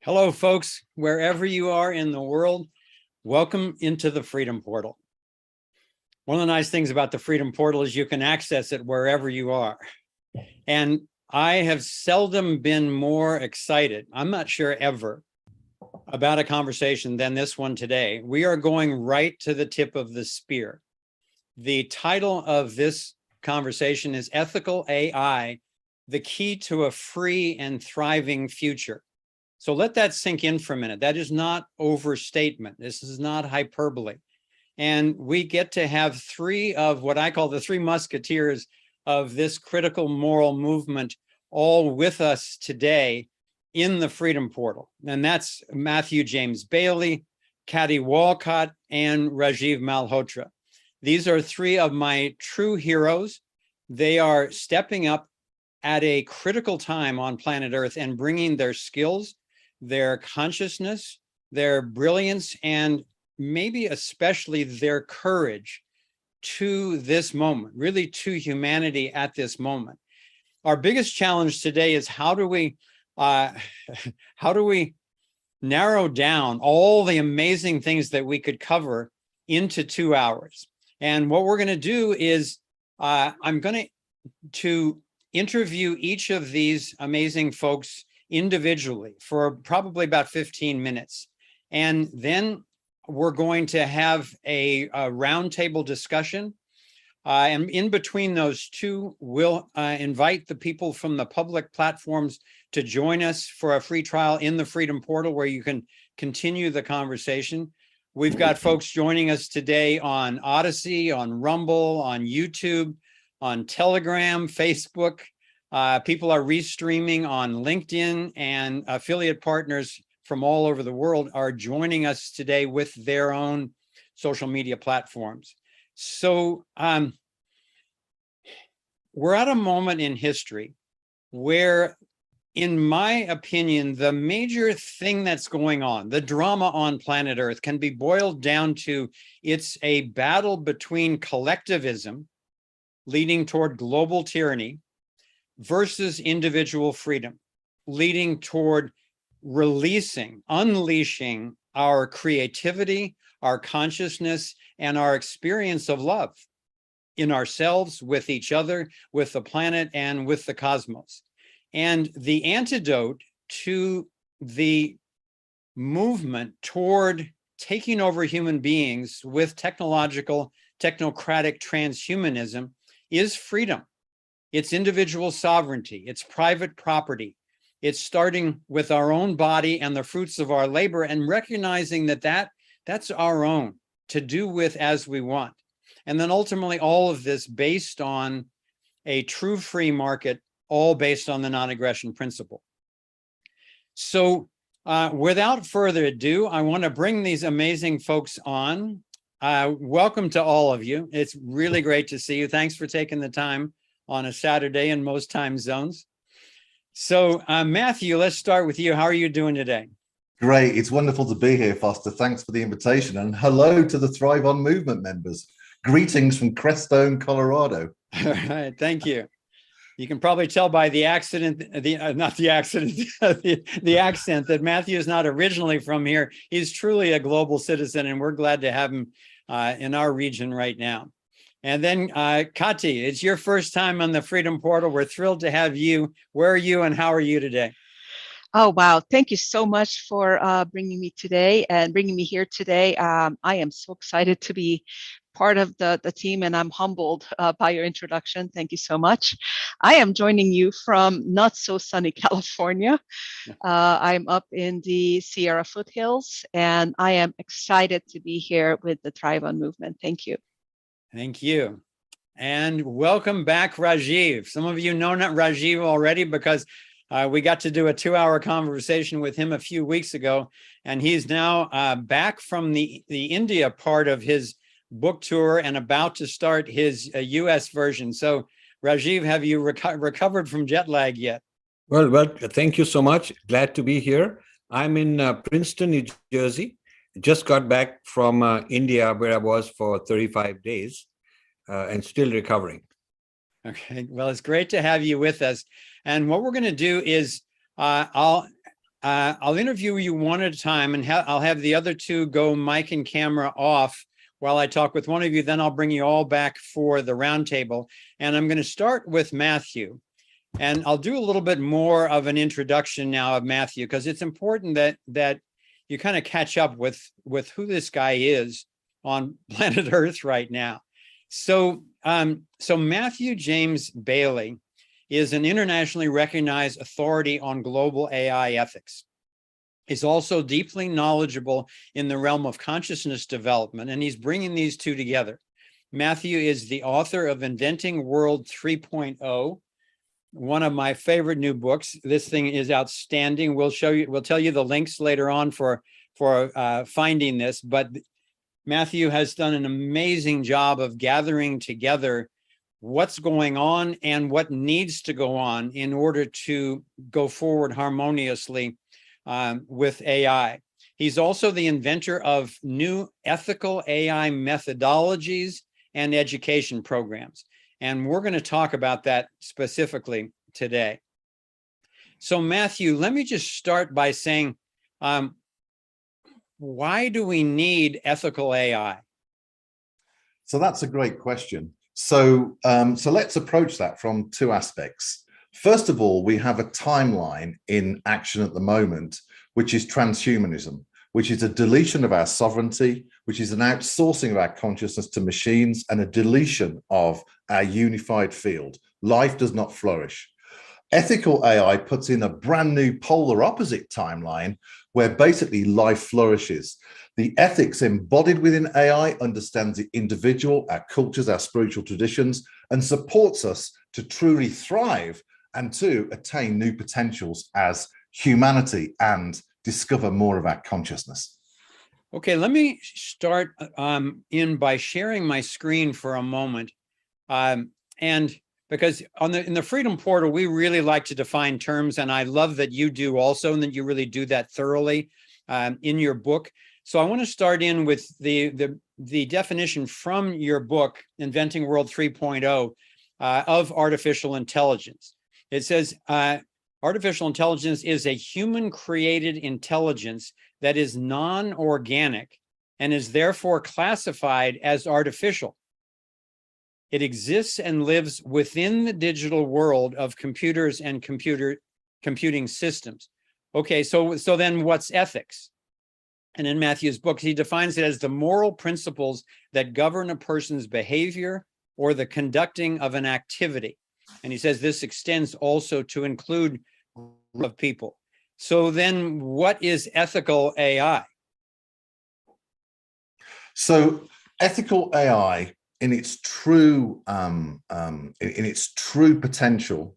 Hello, folks, wherever you are in the world, welcome into the Freedom Portal. One of the nice things about the Freedom Portal is you can access it wherever you are. And I have seldom been more excited, I'm not sure ever, about a conversation than this one today. We are going right to the tip of the spear. The title of this conversation is Ethical AI, the Key to a Free and Thriving Future. So let that sink in for a minute. That is not overstatement. This is not hyperbole. And we get to have three of what I call the three musketeers of this critical moral movement all with us today in the Freedom Portal. And that's Matthew James Bailey, Katalin Walcott, and Rajiv Malhotra. These are three of my true heroes. They are stepping up at a critical time on planet Earth and bringing their skills, their consciousness, their brilliance, and maybe especially their courage to this moment, really to humanity at this moment. Our biggest challenge today is how do we narrow down all the amazing things that we could cover into 2 hours? And what we're going to do is I'm going to interview each of these amazing folks individually for probably about 15 minutes. And then we're going to have a roundtable discussion. And in between those two, we'll invite the people from the public platforms to join us for a free trial in the Freedom Portal where you can continue the conversation. We've got folks joining us today on Odyssey, on Rumble, on YouTube, on Telegram, Facebook. People are restreaming on LinkedIn, and affiliate partners from all over the world are joining us today with their own social media platforms. So we're at a moment in history where, in my opinion, the major thing that's going on, the drama on planet Earth, can be boiled down to it's a battle between collectivism leading toward global tyranny versus individual freedom, leading toward unleashing our creativity, our consciousness, and our experience of love in ourselves, with each other, with the planet, and with the cosmos. And the antidote to the movement toward taking over human beings with technological, technocratic transhumanism is freedom. It's individual sovereignty, it's private property. It's starting with our own body and the fruits of our labor and recognizing that that's our own to do with as we want. And then ultimately all of this based on a true free market, all based on the non-aggression principle. So without further ado, I want to bring these amazing folks on. Welcome to all of you. It's really great to see you. Thanks for taking the time on a Saturday in most time zones. So Matthew, let's start with you. How are you doing today? Great. It's wonderful to be here, Foster. Thanks for the invitation. And hello to the Thrive On movement members. Greetings from Crestone, Colorado. All right. Thank you. You can probably tell by the accent, the accent that Matthew is not originally from here. He's truly a global citizen, and we're glad to have him in our region right now. And then Kati, it's your first time on the Freedom Portal. We're thrilled to have you. Where are you and how are you today? Oh, wow. Thank you so much for bringing me today and bringing me here today. I am so excited to be part of the team, and I'm humbled by your introduction. Thank you so much. I am joining you from not so sunny California. I'm up in the Sierra foothills, and I am excited to be here with the Thrive On movement. Thank you. Thank you. And welcome back, Rajiv. Some of you know Rajiv already because we got to do a 2-hour conversation with him a few weeks ago, and he's now back from the India part of his book tour and about to start his US version. So Rajiv, have you recovered from jet lag yet? Well, thank you so much. Glad to be here. I'm in Princeton, New Jersey. Just got back from India, where I was for 35 days and still recovering. Okay, well, it's great to have you with us. And what we're going to do is I'll I'll interview you one at a time, and I'll have the other two go mic and camera off while I talk with one of you. Then I'll bring you all back for the roundtable. And I'm going to start with Matthew. And I'll do a little bit more of an introduction now of Matthew, because it's important that you kind of catch up with who this guy is on planet Earth right now. So Matthew James Bailey is an internationally recognized authority on global AI ethics. He's also deeply knowledgeable in the realm of consciousness development, and he's bringing these two together. Matthew is the author of Inventing World 3.0, one of my favorite new books. This thing is outstanding. We'll tell you the links later on for finding this, but Matthew has done an amazing job of gathering together what's going on and what needs to go on in order to go forward harmoniously with AI. He's also the inventor of new ethical AI methodologies and education programs. And we're going to talk about that specifically today. So Matthew, let me just start by saying, why do we need ethical AI? So that's a great question. So let's approach that from two aspects. First of all, we have a timeline in action at the moment, which is transhumanism, which is a deletion of our sovereignty, which is an outsourcing of our consciousness to machines, and a deletion of our unified field. Life does not flourish. Ethical AI puts in a brand new polar opposite timeline where basically life flourishes. The ethics embodied within AI understands the individual, our cultures, our spiritual traditions, and supports us to truly thrive and to attain new potentials as humanity and discover more of our consciousness. Okay, let me start by sharing my screen for a moment. And because in the Freedom Portal, we really like to define terms, and I love that you do also, and that you really do that thoroughly in your book. So I want to start in with the definition from your book, Inventing World 3.0, of artificial intelligence. It says, artificial intelligence is a human-created intelligence that is non-organic and is therefore classified as artificial. It exists and lives within the digital world of computers and computing systems. Okay, so then what's ethics? And in Matthew's book, he defines it as the moral principles that govern a person's behavior or the conducting of an activity. And he says this extends also to include group of people. So then what is ethical AI? So ethical AI in its true potential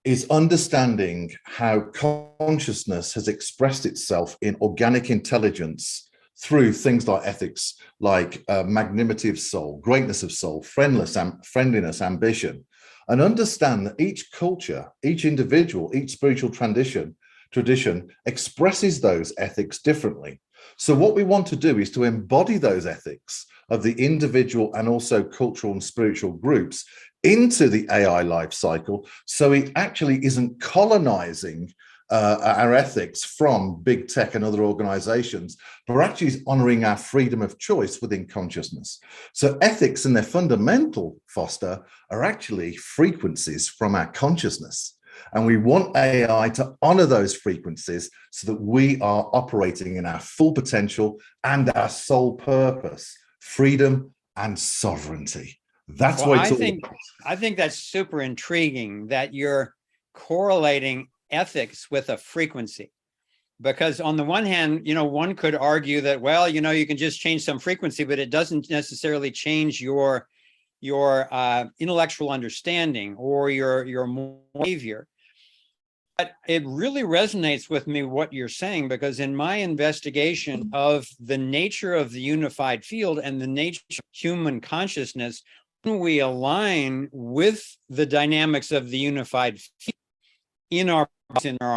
is understanding how consciousness has expressed itself in organic intelligence through things like ethics, like magnanimity of soul, greatness of soul, friendliness, ambition, and understand that each culture, each individual, each spiritual tradition expresses those ethics differently. So what we want to do is to embody those ethics of the individual and also cultural and spiritual groups into the AI life cycle, so it actually isn't colonizing our ethics from big tech and other organizations, but actually is honoring our freedom of choice within consciousness. So ethics in their fundamental, Foster, are actually frequencies from our consciousness. And we want AI to honor those frequencies so that we are operating in our full potential and our sole purpose, freedom and sovereignty. That's what it's all about. I think that's super intriguing that you're correlating ethics with a frequency. Because on the one hand, one could argue that, well, you can just change some frequency, but it doesn't necessarily change your intellectual understanding or your behavior. But it really resonates with me what you're saying, because in my investigation of the nature of the unified field and the nature of human consciousness, when we align with the dynamics of the unified field in our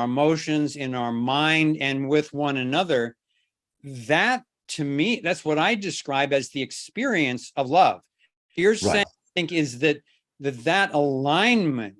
emotions, in our mind, and with one another, that to me, that's what I describe as the experience of love. You're saying, I think, is that alignment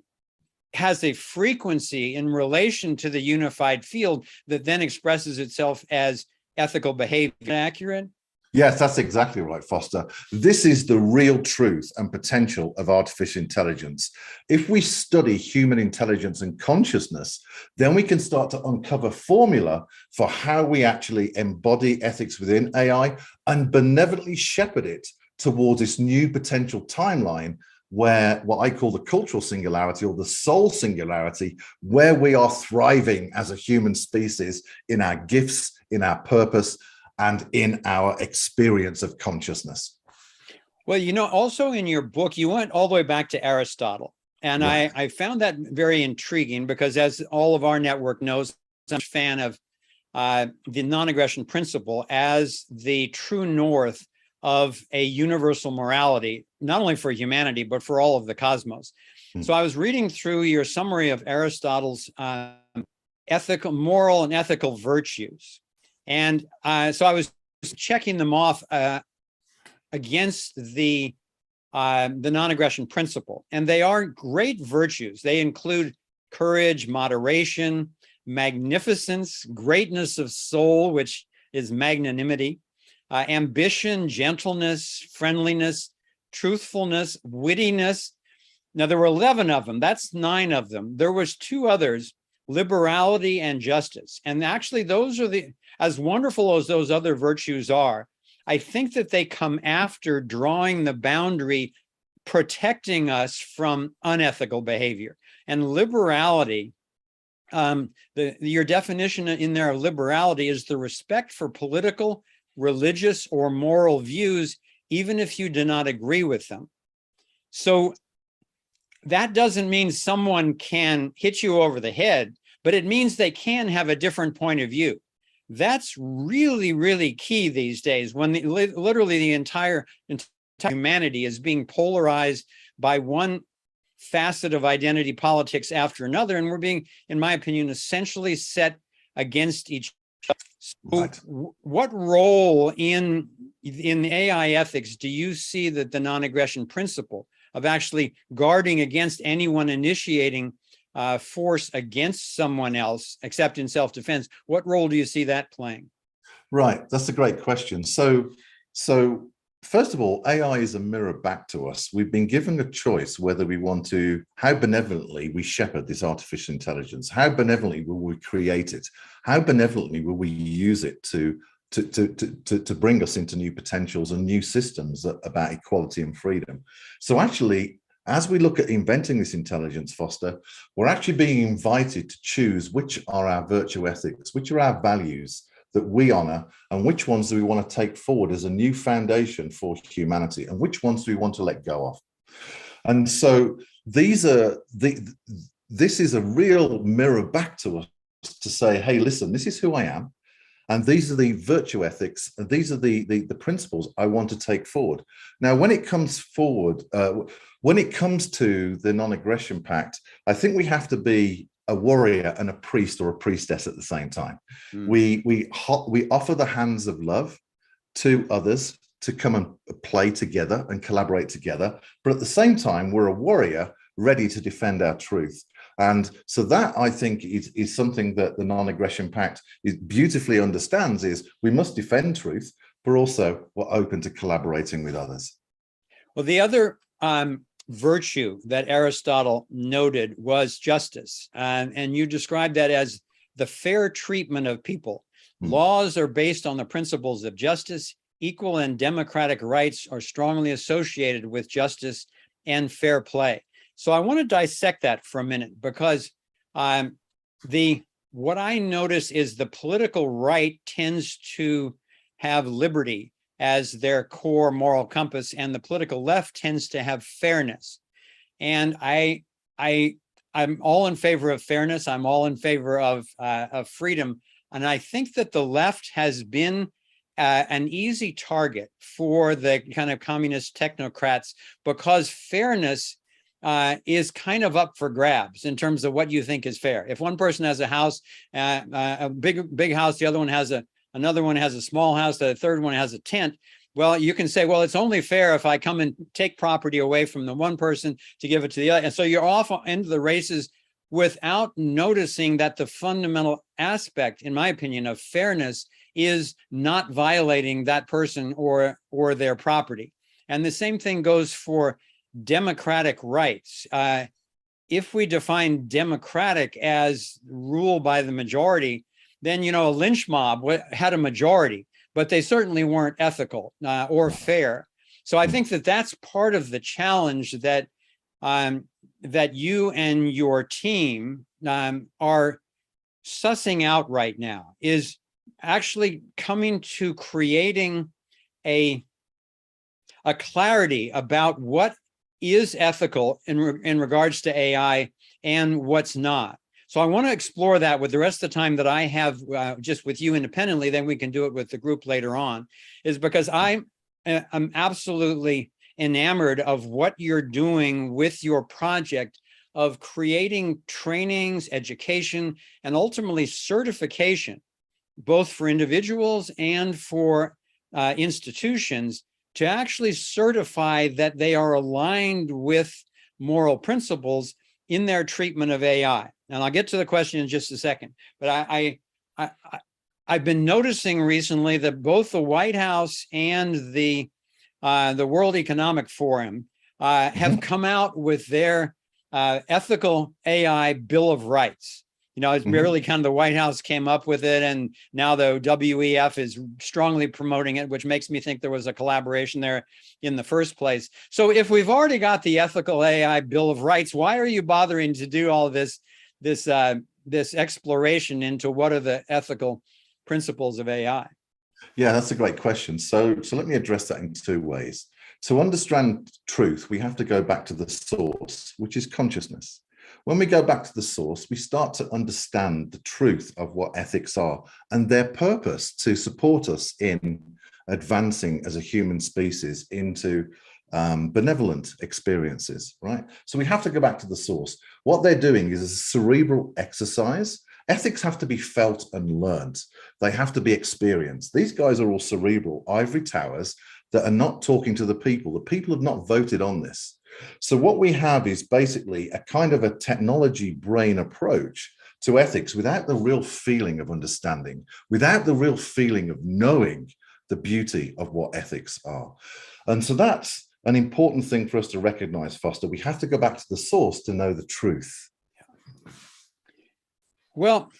has a frequency in relation to the unified field that then expresses itself as ethical behavior. Accurate? Yes, that's exactly right, Foster. This is the real truth and potential of artificial intelligence. If we study human intelligence and consciousness, then we can start to uncover formula for how we actually embody ethics within AI and benevolently shepherd it towards this new potential timeline where what I call the cultural singularity or the soul singularity, where we are thriving as a human species in our gifts, in our purpose, and in our experience of consciousness. Well, you know, also in your book, you went all the way back to Aristotle. And Right. I found that very intriguing because, as all of our network knows, I'm a fan of the non-aggression principle as the true north of a universal morality, not only for humanity, but for all of the cosmos. So I was reading through your summary of Aristotle's ethical, moral and ethical virtues. And so I was checking them off against the non-aggression principle. And they are great virtues. They include courage, moderation, magnificence, greatness of soul, which is magnanimity, ambition, gentleness, friendliness, truthfulness, wittiness. Now, there were 11 of them. That's 9 of them. There was 2 others, liberality and justice. And actually, those are as wonderful as those other virtues are, I think that they come after drawing the boundary, protecting us from unethical behavior. And liberality, your definition in there of liberality is the respect for political, religious, or moral views, even if you do not agree with them. So that doesn't mean someone can hit you over the head, but it means they can have a different point of view. That's really, really key these days when literally the entire humanity is being polarized by one facet of identity politics after another. And we're being, in my opinion, essentially set against each other. So Right. what role in AI ethics do you see that the non-aggression principle of actually guarding against anyone initiating force against someone else, except in self-defense? What role do you see that playing? Right, that's a great question. So first of all, AI is a mirror back to us. We've been given a choice whether we want to, how benevolently we shepherd this artificial intelligence, how benevolently will we create it, how benevolently will we use it to bring us into new potentials and new systems about equality and freedom. So actually, as we look at inventing this intelligence, Foster, we're actually being invited to choose which are our virtue ethics, which are our values that we honor, and which ones do we want to take forward as a new foundation for humanity, and which ones do we want to let go of. And so this is a real mirror back to us to say, hey, listen, this is who I am. And these are the virtue ethics, and these are the principles I want to take forward. Now, when it comes forward, when it comes to the non-aggression pact, I think we have to be a warrior and a priest or a priestess at the same time. We offer the hands of love to others to come and play together and collaborate together. But at the same time, we're a warrior ready to defend our truth. And so that, I think, is something that the non-aggression pact beautifully understands, is we must defend truth, but also we're open to collaborating with others. Well, the other virtue that Aristotle noted was justice. And you described that as the fair treatment of people. Laws are based on the principles of justice. Equal and democratic rights are strongly associated with justice and fair play. So I want to dissect that for a minute, because what I notice is the political right tends to have liberty as their core moral compass, and the political left tends to have fairness. And I'm all in favor of fairness. I'm all in favor of freedom. And I think that the left has been an easy target for the kind of communist technocrats, because fairness is kind of up for grabs in terms of what you think is fair. If one person has a house, a big house, the other one has another one has a small house, the third one has a tent. Well, you can say, well, it's only fair if I come and take property away from the one person to give it to the other. And so you're off into the races without noticing that the fundamental aspect, in my opinion, of fairness is not violating that person or their property. And the same thing goes for democratic rights. If we define democratic as rule by the majority, then, you know, a lynch mob had a majority, but they certainly weren't ethical or fair. So I think that that's part of the challenge that that you and your team are sussing out right now, is actually coming to creating a clarity about what is ethical in regards to AI and what's not. So I want to explore that with the rest of the time that I have just with you independently, then we can do it with the group later on, is because I'm absolutely enamored of what you're doing with your project of creating trainings, education, and ultimately certification, both for individuals and for institutions, to actually certify that they are aligned with moral principles in their treatment of AI. And I'll get to the question in just a second, but I've been noticing recently that both the White House and the World Economic Forum have come out with their ethical AI Bill of Rights. You know, it's barely kind of the White House came up with it, and now the WEF is strongly promoting it, which makes me think there was a collaboration there in the first place. So if we've already got the ethical AI Bill of Rights, why are you bothering to do all this exploration into what are the ethical principles of AI? Yeah, that's a great question. So let me address that in two ways. To understand truth, we have to go back to the source, which is consciousness. When we go back to the source, we start to understand the truth of what ethics are and their purpose to support us in advancing as a human species into benevolent experiences, right? So we have to go back to the source. What they're doing is a cerebral exercise. Ethics have to be felt and learned. They have to be experienced. These guys are all cerebral ivory towers that are not talking to the people. The people have not voted on this. So what we have is basically a kind of a technology brain approach to ethics without the real feeling of understanding, without the real feeling of knowing the beauty of what ethics are. And so that's an important thing for us to recognize, Foster. We have to go back to the source to know the truth. Well,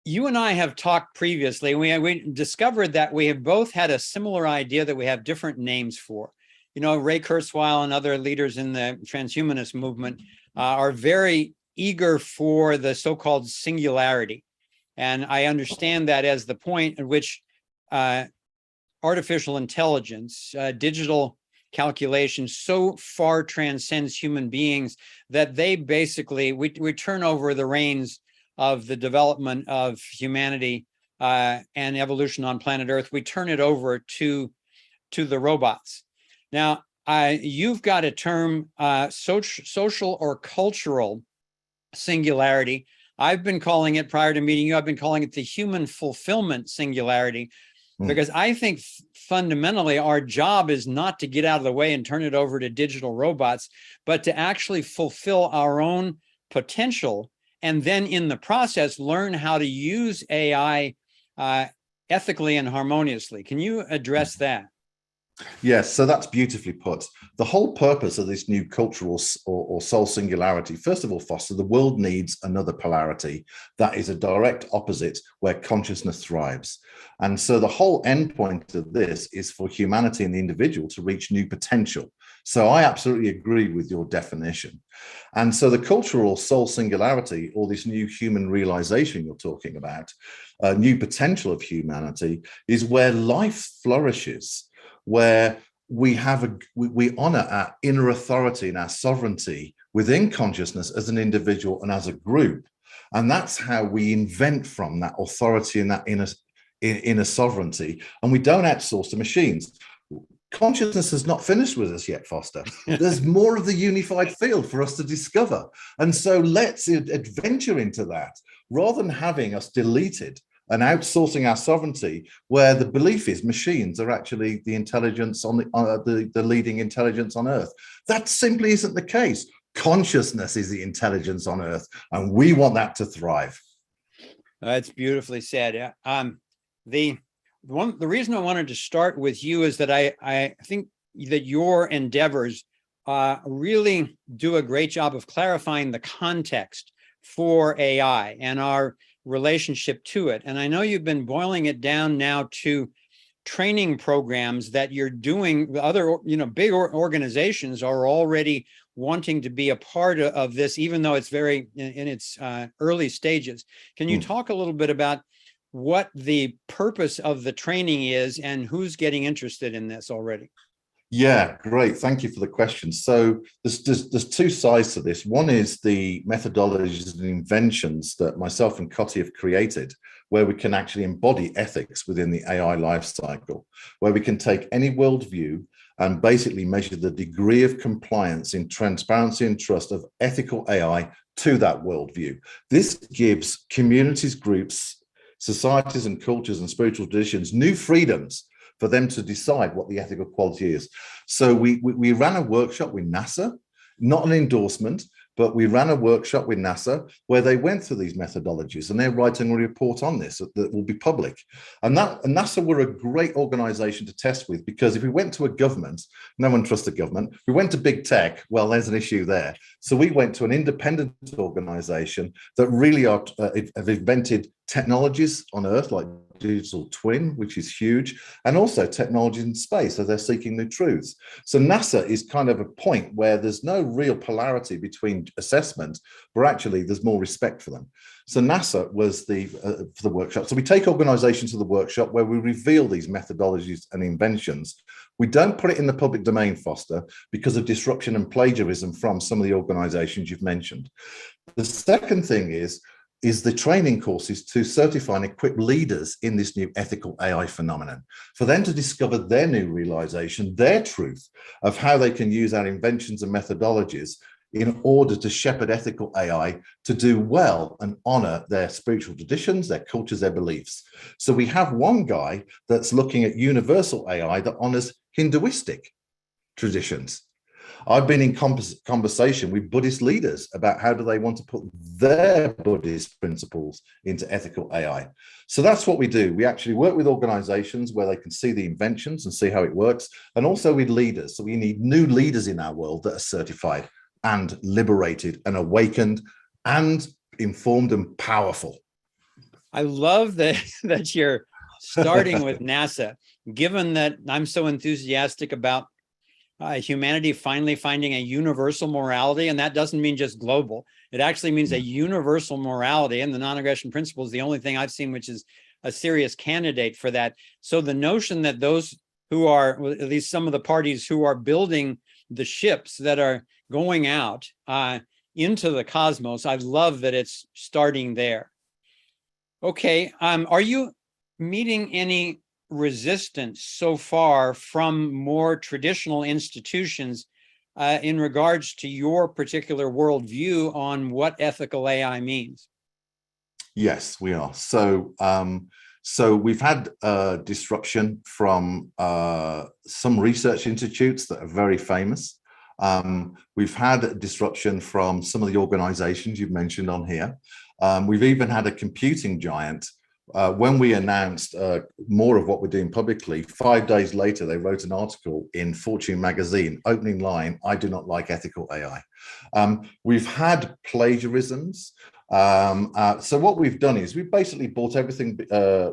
you and I have talked previously. We discovered that we have both had a similar idea that we have different names for. You know, Ray Kurzweil and other leaders in the transhumanist movement are very eager for the so-called singularity. And I understand that as the point at which artificial intelligence, digital calculation so far transcends human beings that they basically, we turn over the reins of the development of humanity and evolution on planet Earth. We turn it over to the robots. Now, you've got a term, social or cultural singularity. I've been calling it, prior to meeting you, I've been calling it the human fulfillment singularity, because I think fundamentally our job is not to get out of the way and turn it over to digital robots, but to actually fulfill our own potential, and then in the process, learn how to use AI ethically and harmoniously. Can you address that? Yes, so that's beautifully put. The whole purpose of this new cultural or soul singularity, first of all, Foster, the world needs another polarity that is a direct opposite where consciousness thrives. And so the whole endpoint of this is for humanity and the individual to reach new potential. So I absolutely agree with your definition. And so the cultural soul singularity, or this new human realization you're talking about, new potential of humanity, is where life flourishes, where we honor our inner authority and our sovereignty within consciousness as an individual and as a group. And that's how we invent from that authority and that inner sovereignty. And we don't outsource to machines. Consciousness has not finished with us yet, Foster. There's more of the unified field for us to discover. And so let's adventure into that rather than having us deleted and outsourcing our sovereignty, where the belief is machines are actually the intelligence on the leading intelligence on Earth. That simply isn't the case. Consciousness is the intelligence on Earth, and we want that to thrive. That's beautifully said. The reason I wanted to start with you is that I think that your endeavors really do a great job of clarifying the context for AI and our relationship to it. And I know you've been boiling it down now to training programs that you're doing. Other, big organizations are already wanting to be a part of this, even though it's very in its early stages. Can you talk a little bit about what the purpose of the training is and who's getting interested in this already? Yeah, great. Thank you for the question. So there's two sides to this. One is the methodologies and inventions that myself and Katalin have created, where we can actually embody ethics within the AI life cycle, where we can take any worldview and basically measure the degree of compliance in transparency and trust of ethical AI to that worldview. This gives communities, groups, societies and cultures and spiritual traditions new freedoms for them to decide what the ethical quality is. So we ran a workshop with NASA, not an endorsement, but we ran a workshop with NASA where they went through these methodologies, and they're writing a report on this that will be public. And NASA were a great organization to test with, because if we went to a government, no one trusts the government. We went to big tech, well, there's an issue there. So we went to an independent organization that really have invented technologies on Earth, like digital twin, which is huge, and also technology in space, so they're seeking new truths. So NASA is kind of a point where there's no real polarity between assessment, but actually there's more respect for them. So NASA was for the workshop. So we take organizations to the workshop where we reveal these methodologies and inventions. We don't put it in the public domain, Foster, because of disruption and plagiarism from some of the organizations you've mentioned. The second thing is the training courses to certify and equip leaders in this new ethical AI phenomenon, for them to discover their new realization, their truth of how they can use our inventions and methodologies in order to shepherd ethical AI to do well and honor their spiritual traditions, their cultures, their beliefs. So we have one guy that's looking at universal AI that honors Hinduistic traditions. I've been in conversation with Buddhist leaders about how do they want to put their Buddhist principles into ethical AI. So that's what we do. We actually work with organizations where they can see the inventions and see how it works, and also with leaders. So we need new leaders in our world that are certified and liberated and awakened and informed and powerful. I love that you're starting with NASA, given that I'm so enthusiastic about humanity finally finding a universal morality. And that doesn't mean just global. It actually means a universal morality. And the non-aggression principle is the only thing I've seen which is a serious candidate for that. So the notion that those who are, at least some of the parties who are building the ships that are going out into the cosmos, I love that it's starting there. Okay, are you meeting any resistance so far from more traditional institutions in regards to your particular worldview on what ethical AI means? Yes, we are. So we've had disruption from some research institutes that are very famous. We've had disruption from some of the organizations you've mentioned on here. We've even had a computing giant. When we announced more of what we're doing publicly, 5 days later, they wrote an article in Fortune magazine, opening line, "I do not like ethical AI." We've had plagiarisms. So what we've done is we've basically bought everything,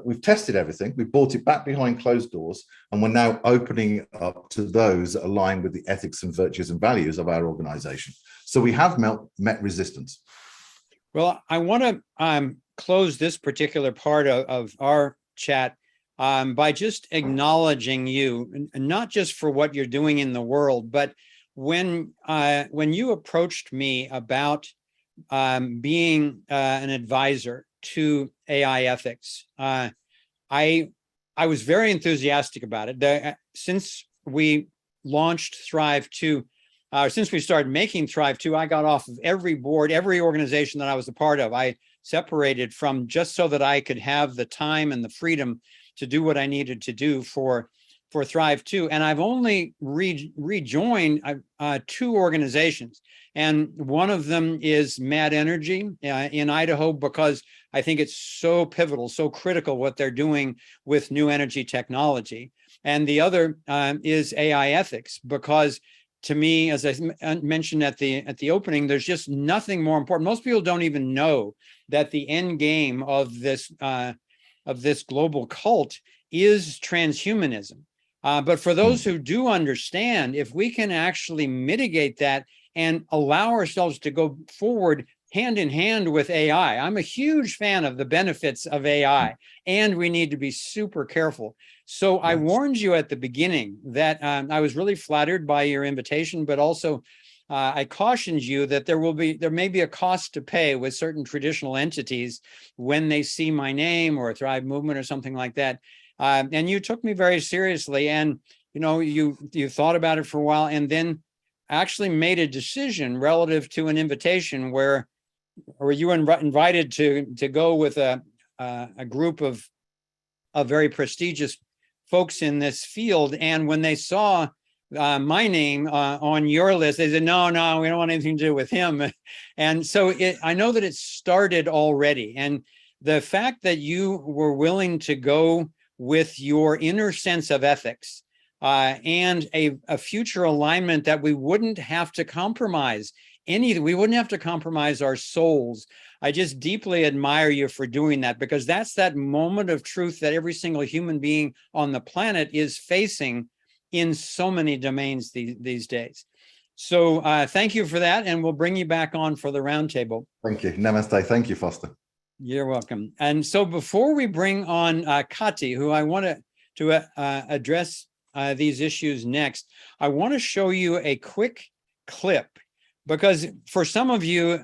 we've tested everything, we've brought it back behind closed doors, and we're now opening up to those that align with the ethics and virtues and values of our organization. So we have met resistance. Well, I want to close this particular part of our chat by just acknowledging you, and not just for what you're doing in the world, but when you approached me about being an advisor to AI ethics, I was very enthusiastic about it. Since we launched Thrive 2, since we started making Thrive 2, I got off of every board, every organization that I was a part of. I separated from, just so that I could have the time and the freedom to do what I needed to do for for Thrive 2, and I've only rejoined 2 organizations. And one of them is Mad Energy in Idaho, because I think it's so pivotal, so critical what they're doing with new energy technology. And the other is AI ethics, because to me, as I mentioned at the opening, there's just nothing more important. Most people don't even know that the end game of this global cult is transhumanism. But for those who do understand, if we can actually mitigate that and allow ourselves to go forward hand in hand with AI. I'm a huge fan of the benefits of AI, and we need to be super careful. So I warned you at the beginning that I was really flattered by your invitation, but also I cautioned you that there may be a cost to pay with certain traditional entities when they see my name or Thrive Movement or something like that. And you took me very seriously, and you thought about it for a while, and then actually made a decision relative to an invitation where you were invited to go with a group of very prestigious folks in this field. And when they saw my name on your list, they said, no, we don't want anything to do with him. And so I know that it started already. And the fact that you were willing to go with your inner sense of ethics and a future alignment that we wouldn't have to compromise we wouldn't have to compromise our souls. I just deeply admire you for doing that, because that's that moment of truth that every single human being on the planet is facing in so many domains these days. So thank you for that, and we'll bring you back on for the roundtable. Thank you. Namaste. Thank you, Foster. You're welcome. And so before we bring on Kati, who I want to address these issues next, I want to show you a quick clip, because for some of you,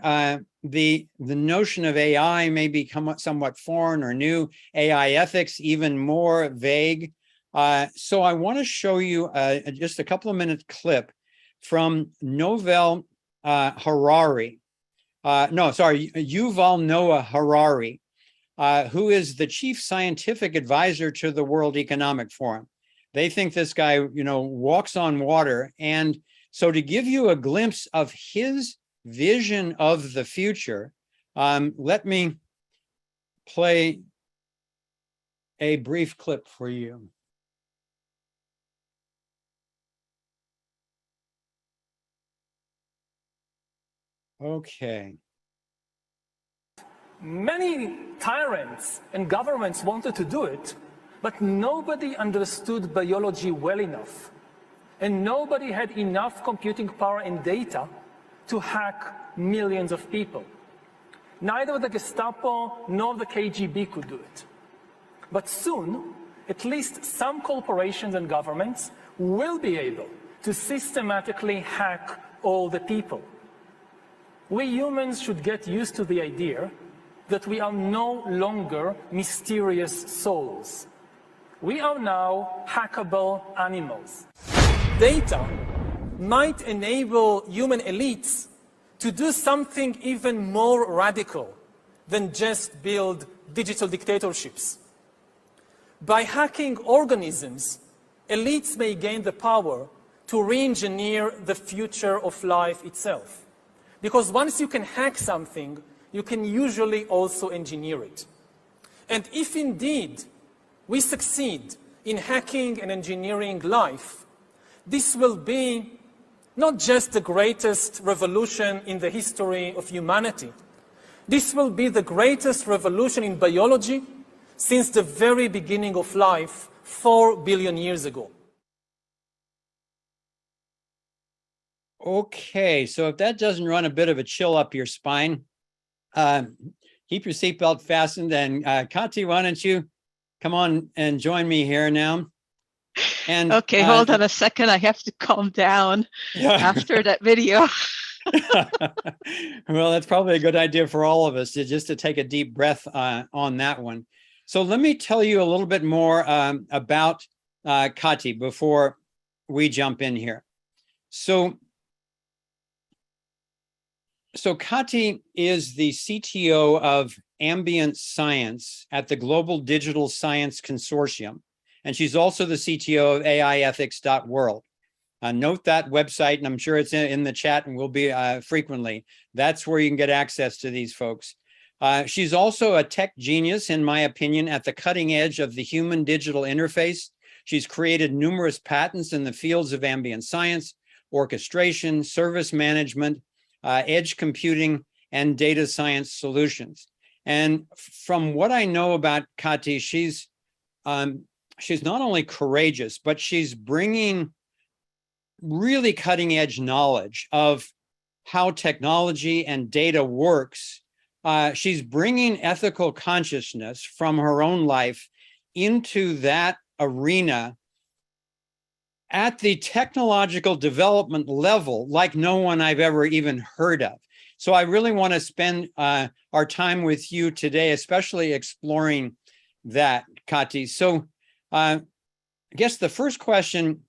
the notion of AI may become somewhat foreign or new, AI ethics even more vague. So I want to show you just a couple of minute clip from Yuval Noah Harari, who is the chief scientific advisor to the World Economic Forum. They think this guy, walks on water. And so to give you a glimpse of his vision of the future, let me play a brief clip for you. Okay. Many tyrants and governments wanted to do it, but nobody understood biology well enough. And nobody had enough computing power and data to hack millions of people. Neither the Gestapo nor the KGB could do it. But soon, at least some corporations and governments will be able to systematically hack all the people. We humans should get used to the idea that we are no longer mysterious souls. We are now hackable animals. Data might enable human elites to do something even more radical than just build digital dictatorships. By hacking organisms, elites may gain the power to re-engineer the future of life itself. Because once you can hack something, you can usually also engineer it. And if indeed we succeed in hacking and engineering life, this will be not just the greatest revolution in the history of humanity. This will be the greatest revolution in biology since the very beginning of life 4 billion years ago. Okay, so if that doesn't run a bit of a chill up your spine, keep your seatbelt fastened. And Kati, why don't you come on and join me here now? And okay, hold on a second. I have to calm down after that video. Well, that's probably a good idea for all of us to take a deep breath on that one. So let me tell you a little bit more about Kati before we jump in here. So Kati is the CTO of Ambient Science at the Global Digital Science Consortium. and she's also the CTO of AIethics.world. Note that website, and I'm sure it's in the chat and will be frequently. That's where you can get access to these folks. She's also a tech genius, in my opinion, at the cutting edge of the human digital interface. She's created numerous patents in the fields of ambient science, orchestration, service management, edge computing, and data science solutions. And from what I know about Kati, she's not only courageous, but she's bringing really cutting edge knowledge of how technology and data works. She's bringing ethical consciousness from her own life into that arena at the technological development level like no one I've ever even heard of. So I really want to spend our time with you today, especially exploring that, Kati. So I guess the first question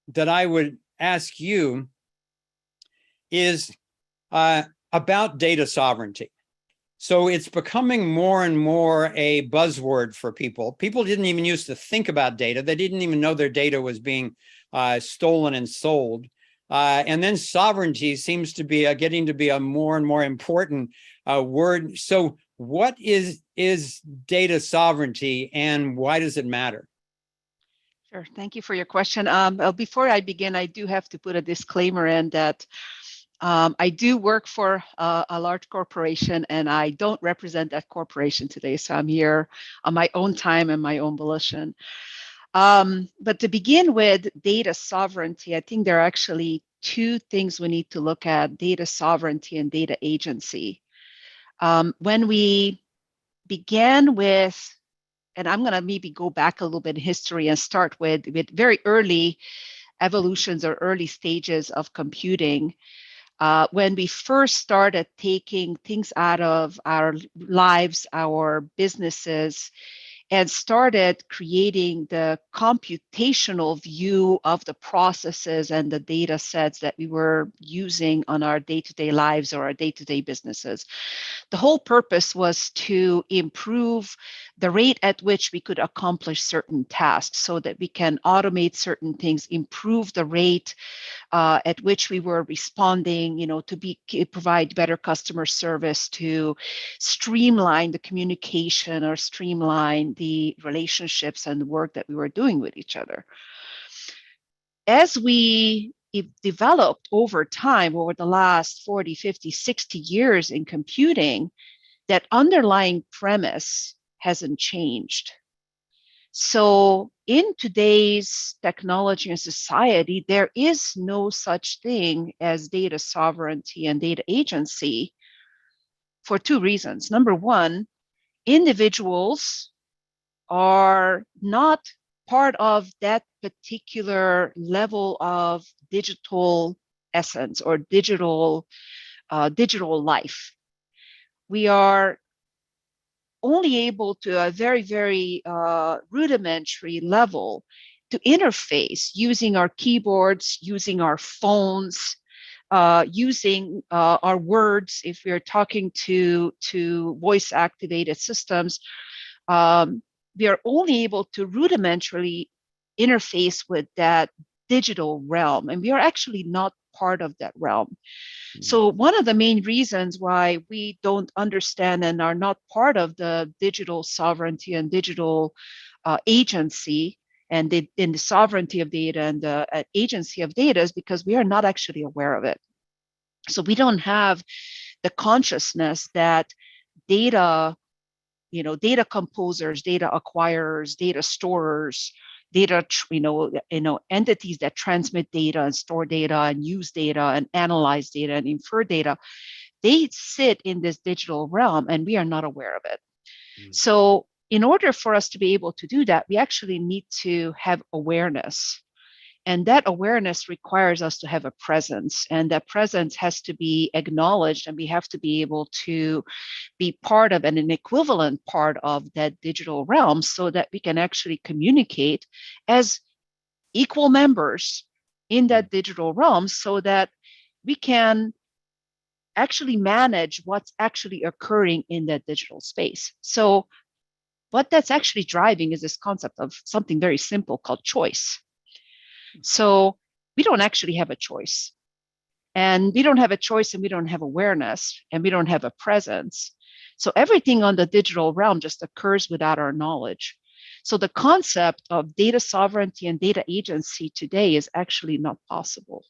that I would ask you is about data sovereignty. So it's becoming more and more a buzzword for people. People didn't even used to think about data. They didn't even know their data was being stolen and sold. And then sovereignty seems to be getting to be a more and more important word. So what is data sovereignty and why does it matter? Sure. Thank you for your question. Before I begin, I do have to put a disclaimer in that I do work for a large corporation and I don't represent that corporation today. So I'm here on my own time and my own volition. But to begin with, data sovereignty, I think there are actually two things we need to look at: data sovereignty and data agency. When we began with, and I'm going to maybe go back a little bit in history and start with very early evolutions or early stages of computing. When we first started taking things out of our lives, our businesses, and started creating the computational view of the processes and the data sets that we were using on our day-to-day lives or our day-to-day businesses. The whole purpose was to improve the rate at which we could accomplish certain tasks so that we can automate certain things, improve the rate at which we were responding, to provide better customer service, to streamline the communication or streamline the relationships and the work that we were doing with each other. As we developed over time, over the last 40, 50, 60 years in computing, that underlying premise hasn't changed. So in today's technology and society, there is no such thing as data sovereignty and data agency for two reasons. Number one, individuals are not part of that particular level of digital essence or digital life. We are only able to a very, very rudimentary level to interface using our keyboards, using our phones, using our words. If we're talking to voice-activated systems, we are only able to rudimentarily interface with that digital realm, and we are actually not part of that realm. So one of the main reasons why we don't understand and are not part of the digital sovereignty and digital agency and in the sovereignty of data and the agency of data is because we are not actually aware of it. So we don't have the consciousness that data, data composers, data acquirers, data storers, data, entities that transmit data and store data and use data and analyze data and infer data, they sit in this digital realm and we are not aware of it. So in order for us to be able to do that, we actually need to have awareness. And that awareness requires us to have a presence, and that presence has to be acknowledged, and we have to be able to be part of an equivalent part of that digital realm so that we can actually communicate as equal members in that digital realm so that we can actually manage what's actually occurring in that digital space. So what that's actually driving is this concept of something very simple called choice. So we don't actually have a choice. And we don't have a choice, and we don't have awareness, and we don't have a presence. So everything on the digital realm just occurs without our knowledge. So the concept of data sovereignty and data agency today is actually not possible.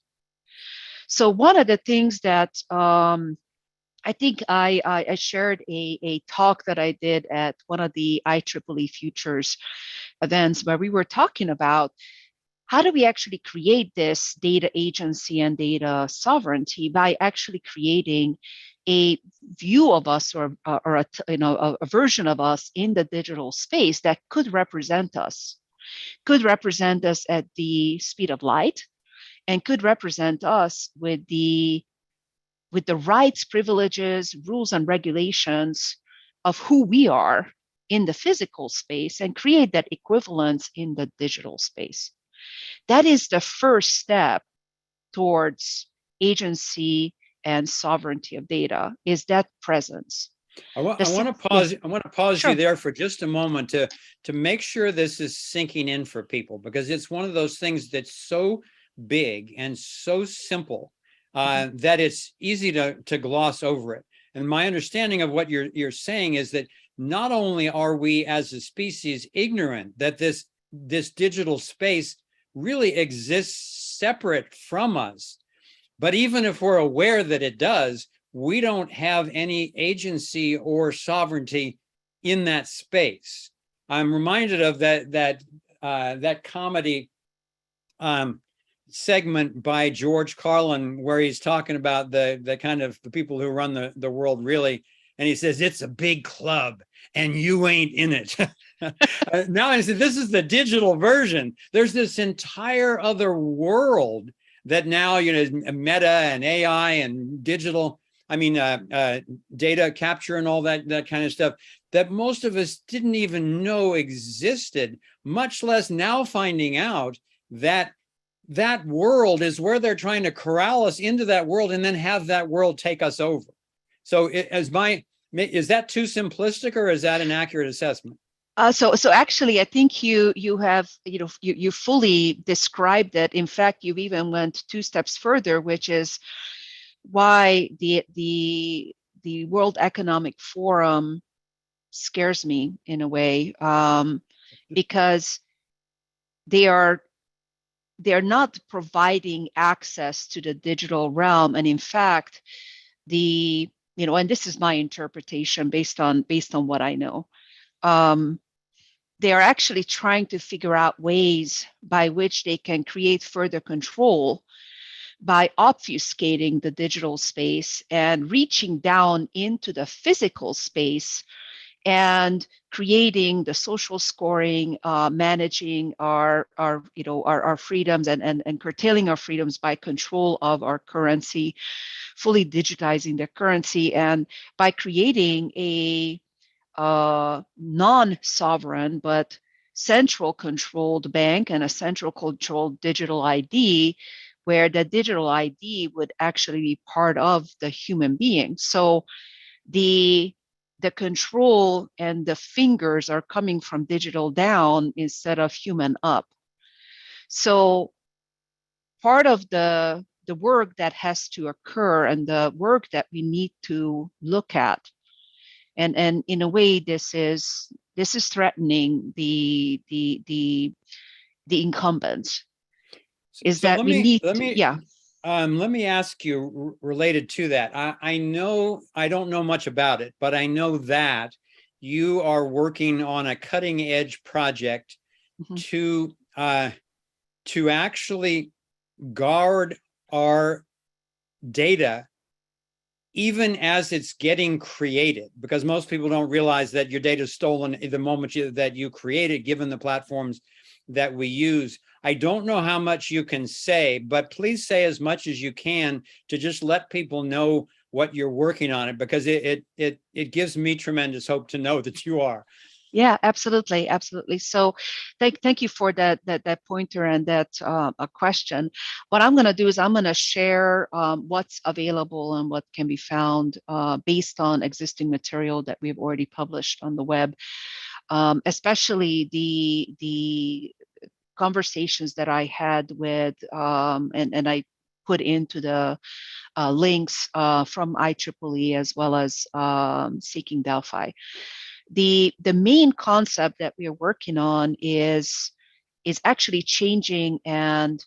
So one of the things that I think I shared a talk that I did at one of the IEEE Futures events where we were talking about how do we actually create this data agency and data sovereignty by actually creating a view of us or a version of us in the digital space that could represent us at the speed of light, and could represent us with the rights, privileges, rules, and regulations of who we are in the physical space, and create that equivalence in the digital space. That is the first step towards agency and sovereignty of data, is that presence. I want to pause. I want to pause Sure. you there for just a moment to make sure this is sinking in for people, because it's one of those things that's so big and so simple that it's easy to gloss over it. And my understanding of what you're saying is that not only are we as a species ignorant that this digital space really exists separate from us, but even if we're aware that it does, we don't have any agency or sovereignty in that space. I'm reminded of that comedy segment by George Carlin where he's talking about the kind of the people who run the world really, and he says it's a big club and you ain't in it. Now I said this is the digital version. There's this entire other world that now, Meta and AI and digital, data capture and all that kind of stuff that most of us didn't even know existed, much less now finding out that that world is where they're trying to corral us into that world and then have that world take us over. So is that too simplistic, or is that an accurate assessment? So actually, I think you have you fully described it. In fact, you've even went 2 steps further, which is why the World Economic Forum scares me in a way, because they are not providing access to the digital realm, and in fact, and this is my interpretation based on what I know. They are actually trying to figure out ways by which they can create further control by obfuscating the digital space and reaching down into the physical space and creating the social scoring, managing our freedoms and curtailing our freedoms by control of our currency, fully digitizing the currency, and by creating a non-sovereign but central controlled bank and a central controlled digital ID, where the digital ID would actually be part of the human being. So the control and the fingers are coming from digital down instead of human up. So part of the work that has to occur and the work that we need to look at, and in a way this is threatening the incumbents, is So that let we me need let to, me yeah. let me ask you related to that. I know I don't know much about it, but I know that you are working on a cutting edge project to actually guard our data even as it's getting created, because most people don't realize that your data is stolen the moment that you create it, given the platforms that we use. I don't know how much you can say, but please say as much as you can to just let people know what you're working on it, because it gives me tremendous hope to know that you are. Yeah, absolutely. So thank you for that pointer and that a question. What I'm going to do is I'm going to share what's available and what can be found based on existing material that we've already published on the web. especially the conversations that I had with, and I put into the links from IEEE as well as Seeking Delphi. The main concept that we are working on is actually changing and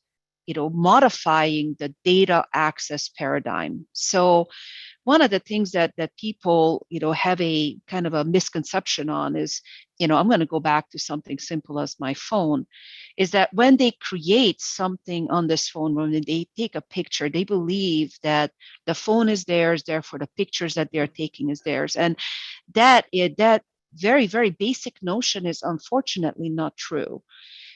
modifying the data access paradigm. So one of the things that people have a kind of a misconception on is, I'm going to go back to something simple as my phone, is that when they create something on this phone, when they take a picture, they believe that the phone is theirs, therefore the pictures that they're taking is theirs. And that very, very basic notion is unfortunately not true.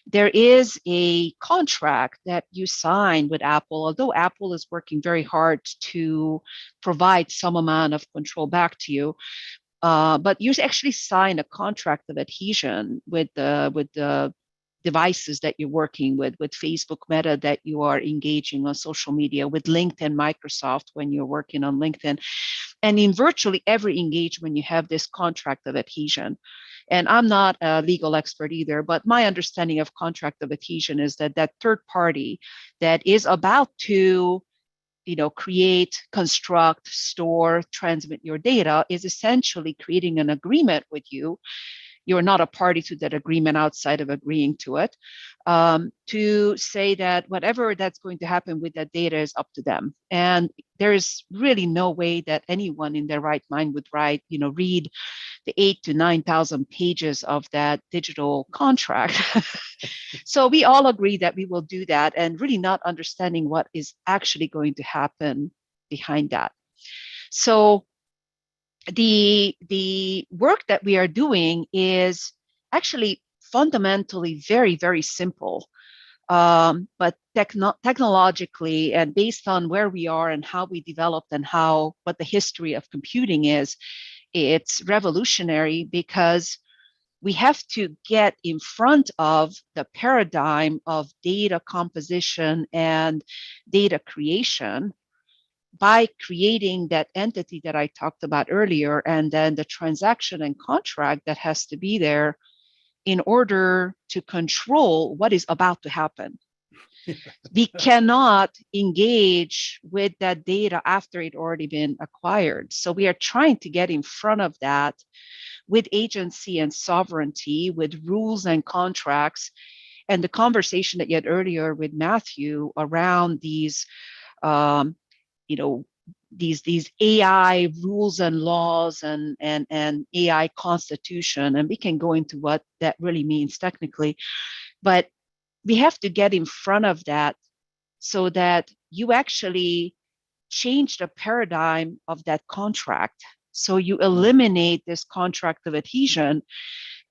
There is a contract that you sign with Apple, although Apple is working very hard to provide some amount of control back to you. But you actually sign a contract of adhesion with the devices that you're working with Facebook, Meta, that you are engaging on social media, with LinkedIn, Microsoft, when you're working on LinkedIn. And in virtually every engagement, you have this contract of adhesion. And I'm not a legal expert either, but my understanding of contract of adhesion is that that third party that is about to create, construct, store, transmit your data is essentially creating an agreement with you. You're not a party to that agreement outside of agreeing to it, to say that whatever that's going to happen with that data is up to them. And there is really no way that anyone in their right mind would read the 8,000 to 9,000 pages of that digital contract. So we all agree that we will do that, and really not understanding what is actually going to happen behind that. So the work that we are doing is actually fundamentally very, very simple. But technologically, and based on where we are and how we developed and what the history of computing is, it's revolutionary, because we have to get in front of the paradigm of data composition and data creation by creating that entity that I talked about earlier, and then the transaction and contract that has to be there in order to control what is about to happen. We cannot engage with that data after it already been acquired. So we are trying to get in front of that with agency and sovereignty, with rules and contracts. And the conversation that you had earlier with Matthew around these, these AI rules and laws and AI constitution, and we can go into what that really means technically, but we have to get in front of that so that you actually change the paradigm of that contract. So you eliminate this contract of adhesion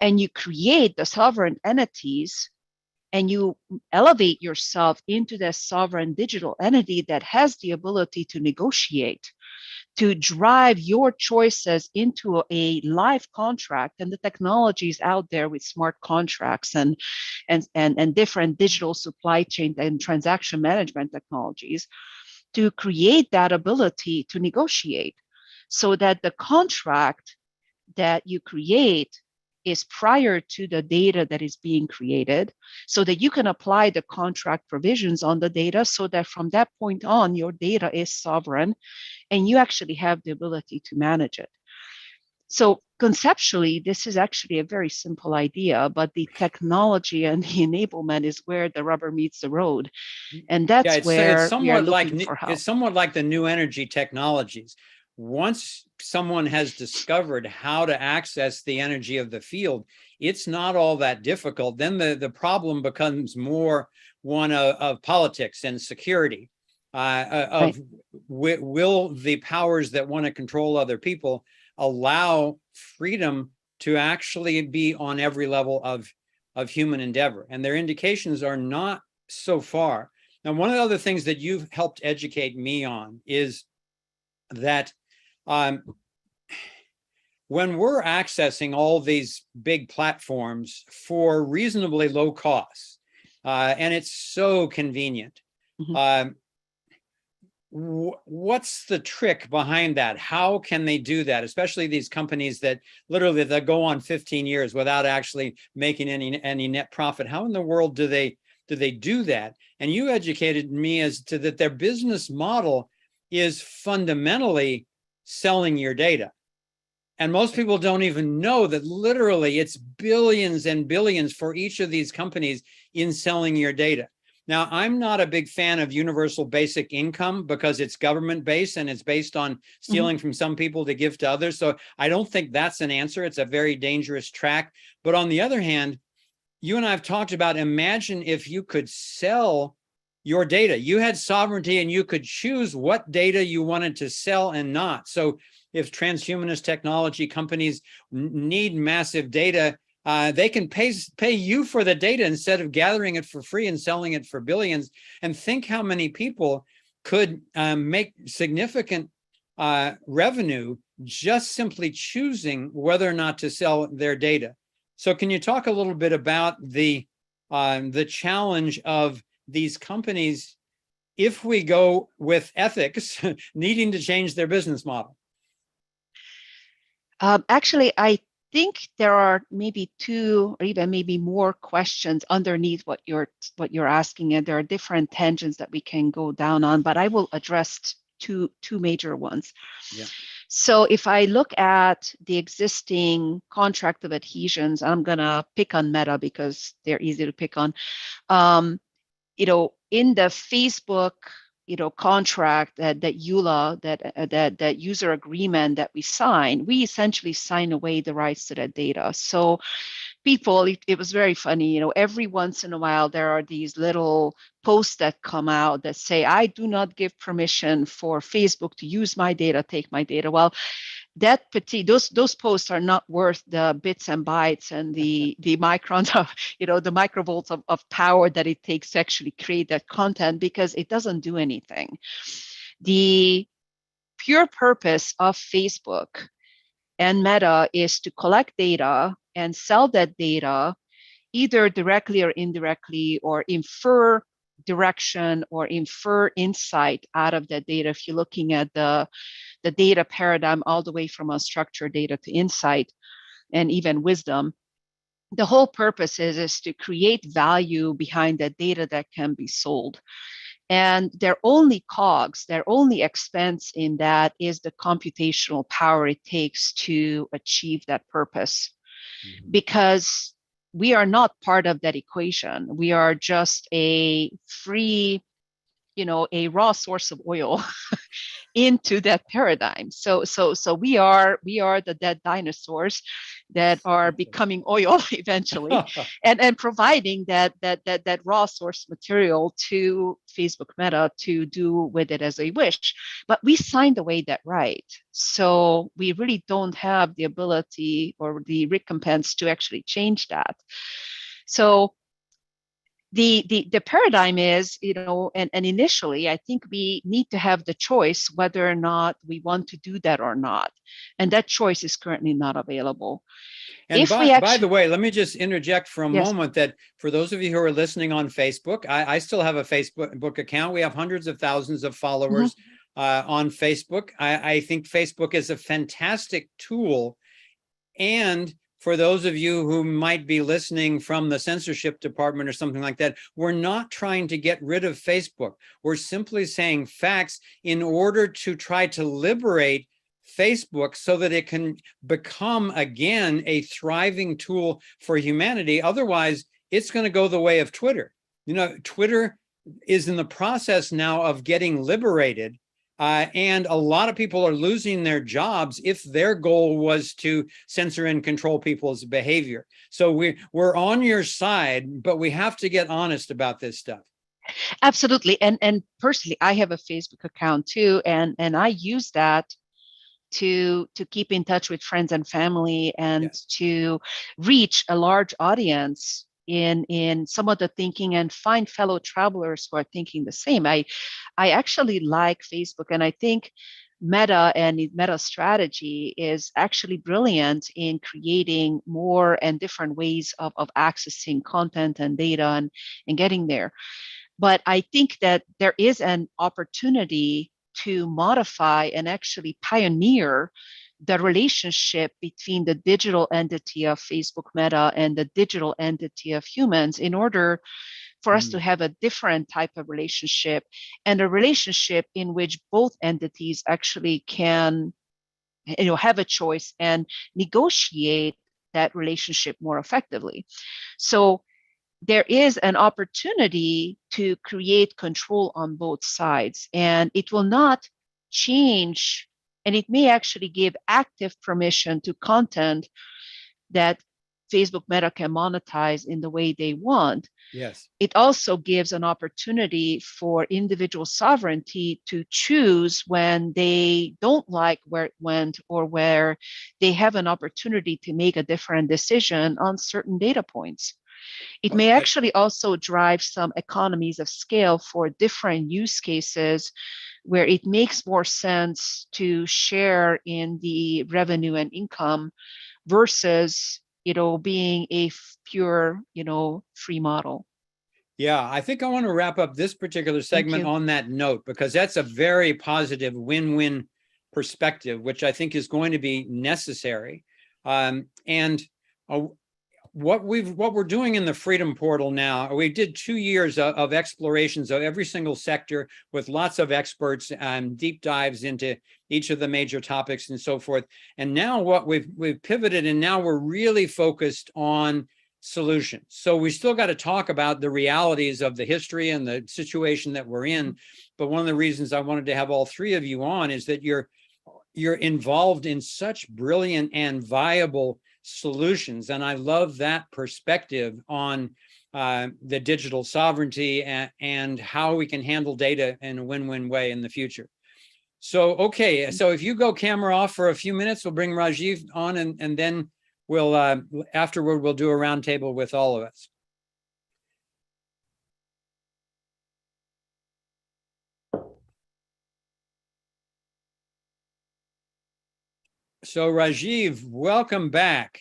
and you create the sovereign entities, and you elevate yourself into the sovereign digital entity that has the ability to negotiate, to drive your choices into a live contract. And the technology is out there with smart contracts and different digital supply chain and transaction management technologies to create that ability to negotiate, so that the contract that you create is prior to the data that is being created, so that you can apply the contract provisions on the data, so that from that point on, your data is sovereign and you actually have the ability to manage it. So conceptually, this is actually a very simple idea, but the technology and the enablement is where the rubber meets the road. And that's where we are looking for help. It's somewhat like the new energy technologies. Once someone has discovered how to access the energy of the field, it's not all that difficult. Then the problem becomes more one of politics and security. Right. Will the powers that want to control other people allow freedom to actually be on every level of human endeavor? And their indications are not so far. Now, one of the other things that you've helped educate me on is that when we're accessing all these big platforms for reasonably low costs, and it's so convenient, what's the trick behind that? How can they do that? Especially these companies that literally that go on 15 years without actually making any net profit. How in the world do they do that? And you educated me as to that their business model is fundamentally selling your data. And most people don't even know that literally it's billions and billions for each of these companies in selling your data. Now, I'm not a big fan of universal basic income because it's government based and it's based on stealing from some people to give to others. So I don't think that's an answer. It's a very dangerous track. But on the other hand, you and I have talked about, imagine if you could sell your data. You had sovereignty and you could choose what data you wanted to sell and not. So if transhumanist technology companies need massive data, they can pay you for the data instead of gathering it for free and selling it for billions. And think how many people could make significant revenue just simply choosing whether or not to sell their data. So can you talk a little bit about the challenge of these companies, if we go with ethics, needing to change their business model? Actually, I think there are maybe two or even maybe more questions underneath what you're asking, and there are different tangents that we can go down on, but I will address two major ones. Yeah. So if I look at the existing contract of adhesions, I'm gonna pick on Meta because they're easy to pick on. In the Facebook contract that EULA, that user agreement that we sign, we essentially sign away the rights to that data. So people, it was very funny, every once in a while there are these little posts that come out that say, I do not give permission for Facebook to use my data, take my data. Well, those posts are not worth the bits and bytes and the microns of the microvolts of power that it takes to actually create that content, because it doesn't do anything. The pure purpose of Facebook and Meta is to collect data and sell that data either directly or indirectly, or infer direction or infer insight out of that data. If you're looking at the data paradigm all the way from unstructured data to insight and even wisdom, the whole purpose is to create value behind that data that can be sold. And their only cogs, their only expense in that is the computational power it takes to achieve that purpose. Mm-hmm. Because we are not part of that equation. We are just a free, a raw source of oil into that paradigm. So we are the dead dinosaurs that are becoming oil eventually, and providing that raw source material to Facebook Meta to do with it as they wish. But we signed away that right. So we really don't have the ability or the recompense to actually change that. So the paradigm is, and initially, I think we need to have the choice whether or not we want to do that or not. And that choice is currently not available. And by the way, let me just interject for a moment that for those of you who are listening on Facebook, I still have a Facebook account. We have hundreds of thousands of followers on Facebook. I think Facebook is a fantastic tool. And for those of you who might be listening from the censorship department or something like that, we're not trying to get rid of Facebook. We're simply saying facts in order to try to liberate Facebook so that it can become, again, a thriving tool for humanity. Otherwise, it's going to go the way of Twitter. Twitter is in the process now of getting liberated. And a lot of people are losing their jobs if their goal was to censor and control people's behavior. So we're on your side, but we have to get honest about this stuff. Absolutely. And personally, I have a Facebook account too, and I use that to keep in touch with friends and family and to reach a large audience in some of the thinking and find fellow travelers who are thinking the same. I actually like Facebook, and I think Meta and Meta strategy is actually brilliant in creating more and different ways of accessing content and data and getting there. But I think that there is an opportunity to modify and actually pioneer the relationship between the digital entity of Facebook Meta and the digital entity of humans in order for us to have a different type of relationship, and a relationship in which both entities actually can, have a choice and negotiate that relationship more effectively. So there is an opportunity to create control on both sides, and it will not change, and it may actually give active permission to content that Facebook Meta can monetize in the way they want. Yes. It also gives an opportunity for individual sovereignty to choose when they don't like where it went, or where they have an opportunity to make a different decision on certain data points. It may actually also drive some economies of scale for different use cases where it makes more sense to share in the revenue and income versus, being a pure, free model. Yeah, I think I want to wrap up this particular segment on that note, because that's a very positive win-win perspective, which I think is going to be necessary. What we're doing in the Freedom Portal now, we did 2 years of explorations of every single sector with lots of experts, deep dives into each of the major topics and so forth. And now what we've pivoted, and now we're really focused on solutions. So we still got to talk about the realities of the history and the situation that we're in. But one of the reasons I wanted to have all three of you on is that you're involved in such brilliant and viable solutions. And I love that perspective on the digital sovereignty and how we can handle data in a win-win way in the future. So, okay, so if you go camera off for a few minutes, we'll bring Rajiv on, and then we'll afterward, we'll do a roundtable with all of us. So Rajiv, welcome back.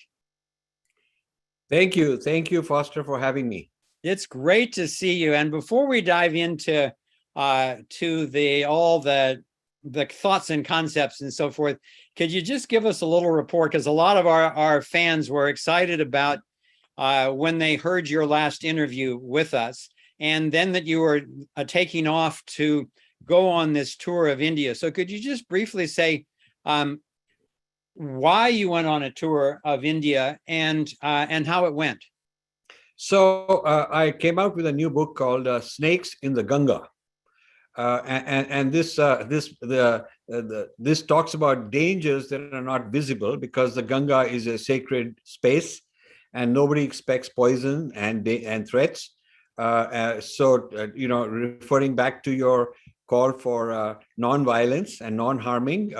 Thank you. Thank you, Foster, for having me. It's great to see you. And before we dive into all the thoughts and concepts and so forth, could you just give us a little report? Because a lot of our fans were excited about when they heard your last interview with us, and then that you were taking off to go on this tour of India. So could you just briefly say why you went on a tour of India and how it went? So I came out with a new book called Snakes in the Ganga. This talks about dangers that are not visible, because the Ganga is a sacred space and nobody expects poison and threats. Referring back to your call for non-violence and non-harming,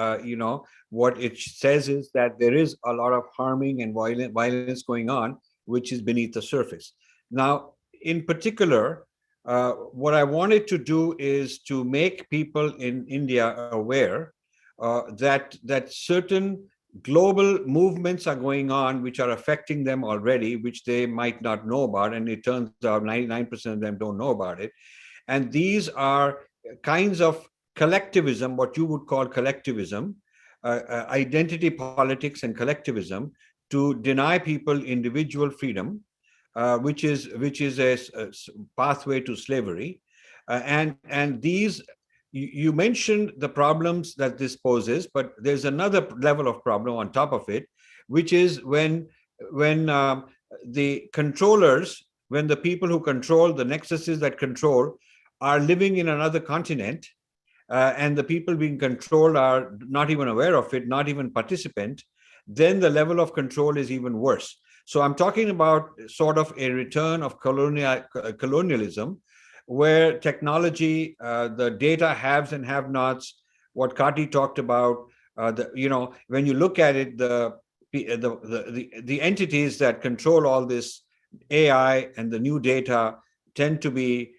what it says is that there is a lot of harming and violence going on, which is beneath the surface. Now, in particular, what I wanted to do is to make people in India aware that certain global movements are going on which are affecting them already, which they might not know about. And it turns out 99% of them don't know about it. And these are kinds of collectivism, what you would call collectivism, identity politics and collectivism, to deny people individual freedom, which is a pathway to slavery. And these, you mentioned the problems that this poses, but there's another level of problem on top of it, which is when the controllers, when the people who control, the nexuses that control, are living in another continent, and the people being controlled are not even aware of it, not even participant, then the level of control is even worse. So I'm talking about sort of a return of colonialism, where technology, the data haves and have-nots, what Kati talked about, when you look at it, the entities that control all this AI and the new data tend to be,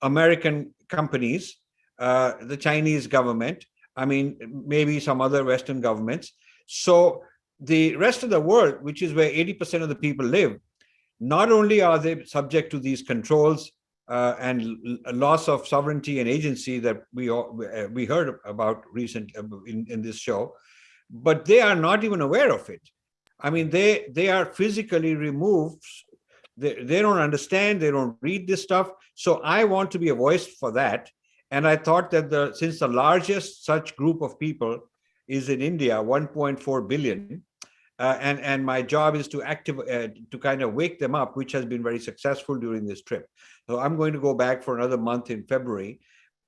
American companies, the Chinese government, maybe some other Western governments. So the rest of the world, which is where 80% of the people live, not only are they subject to these controls and loss of sovereignty and agency that we heard about in this show, but they are not even aware of it. I mean, they are physically removed. They don't understand. They don't read this stuff. So I want to be a voice for that. And I thought that since the largest such group of people is in India, 1.4 billion, and my job is to kind of wake them up, which has been very successful during this trip. So I'm going to go back for another month in February.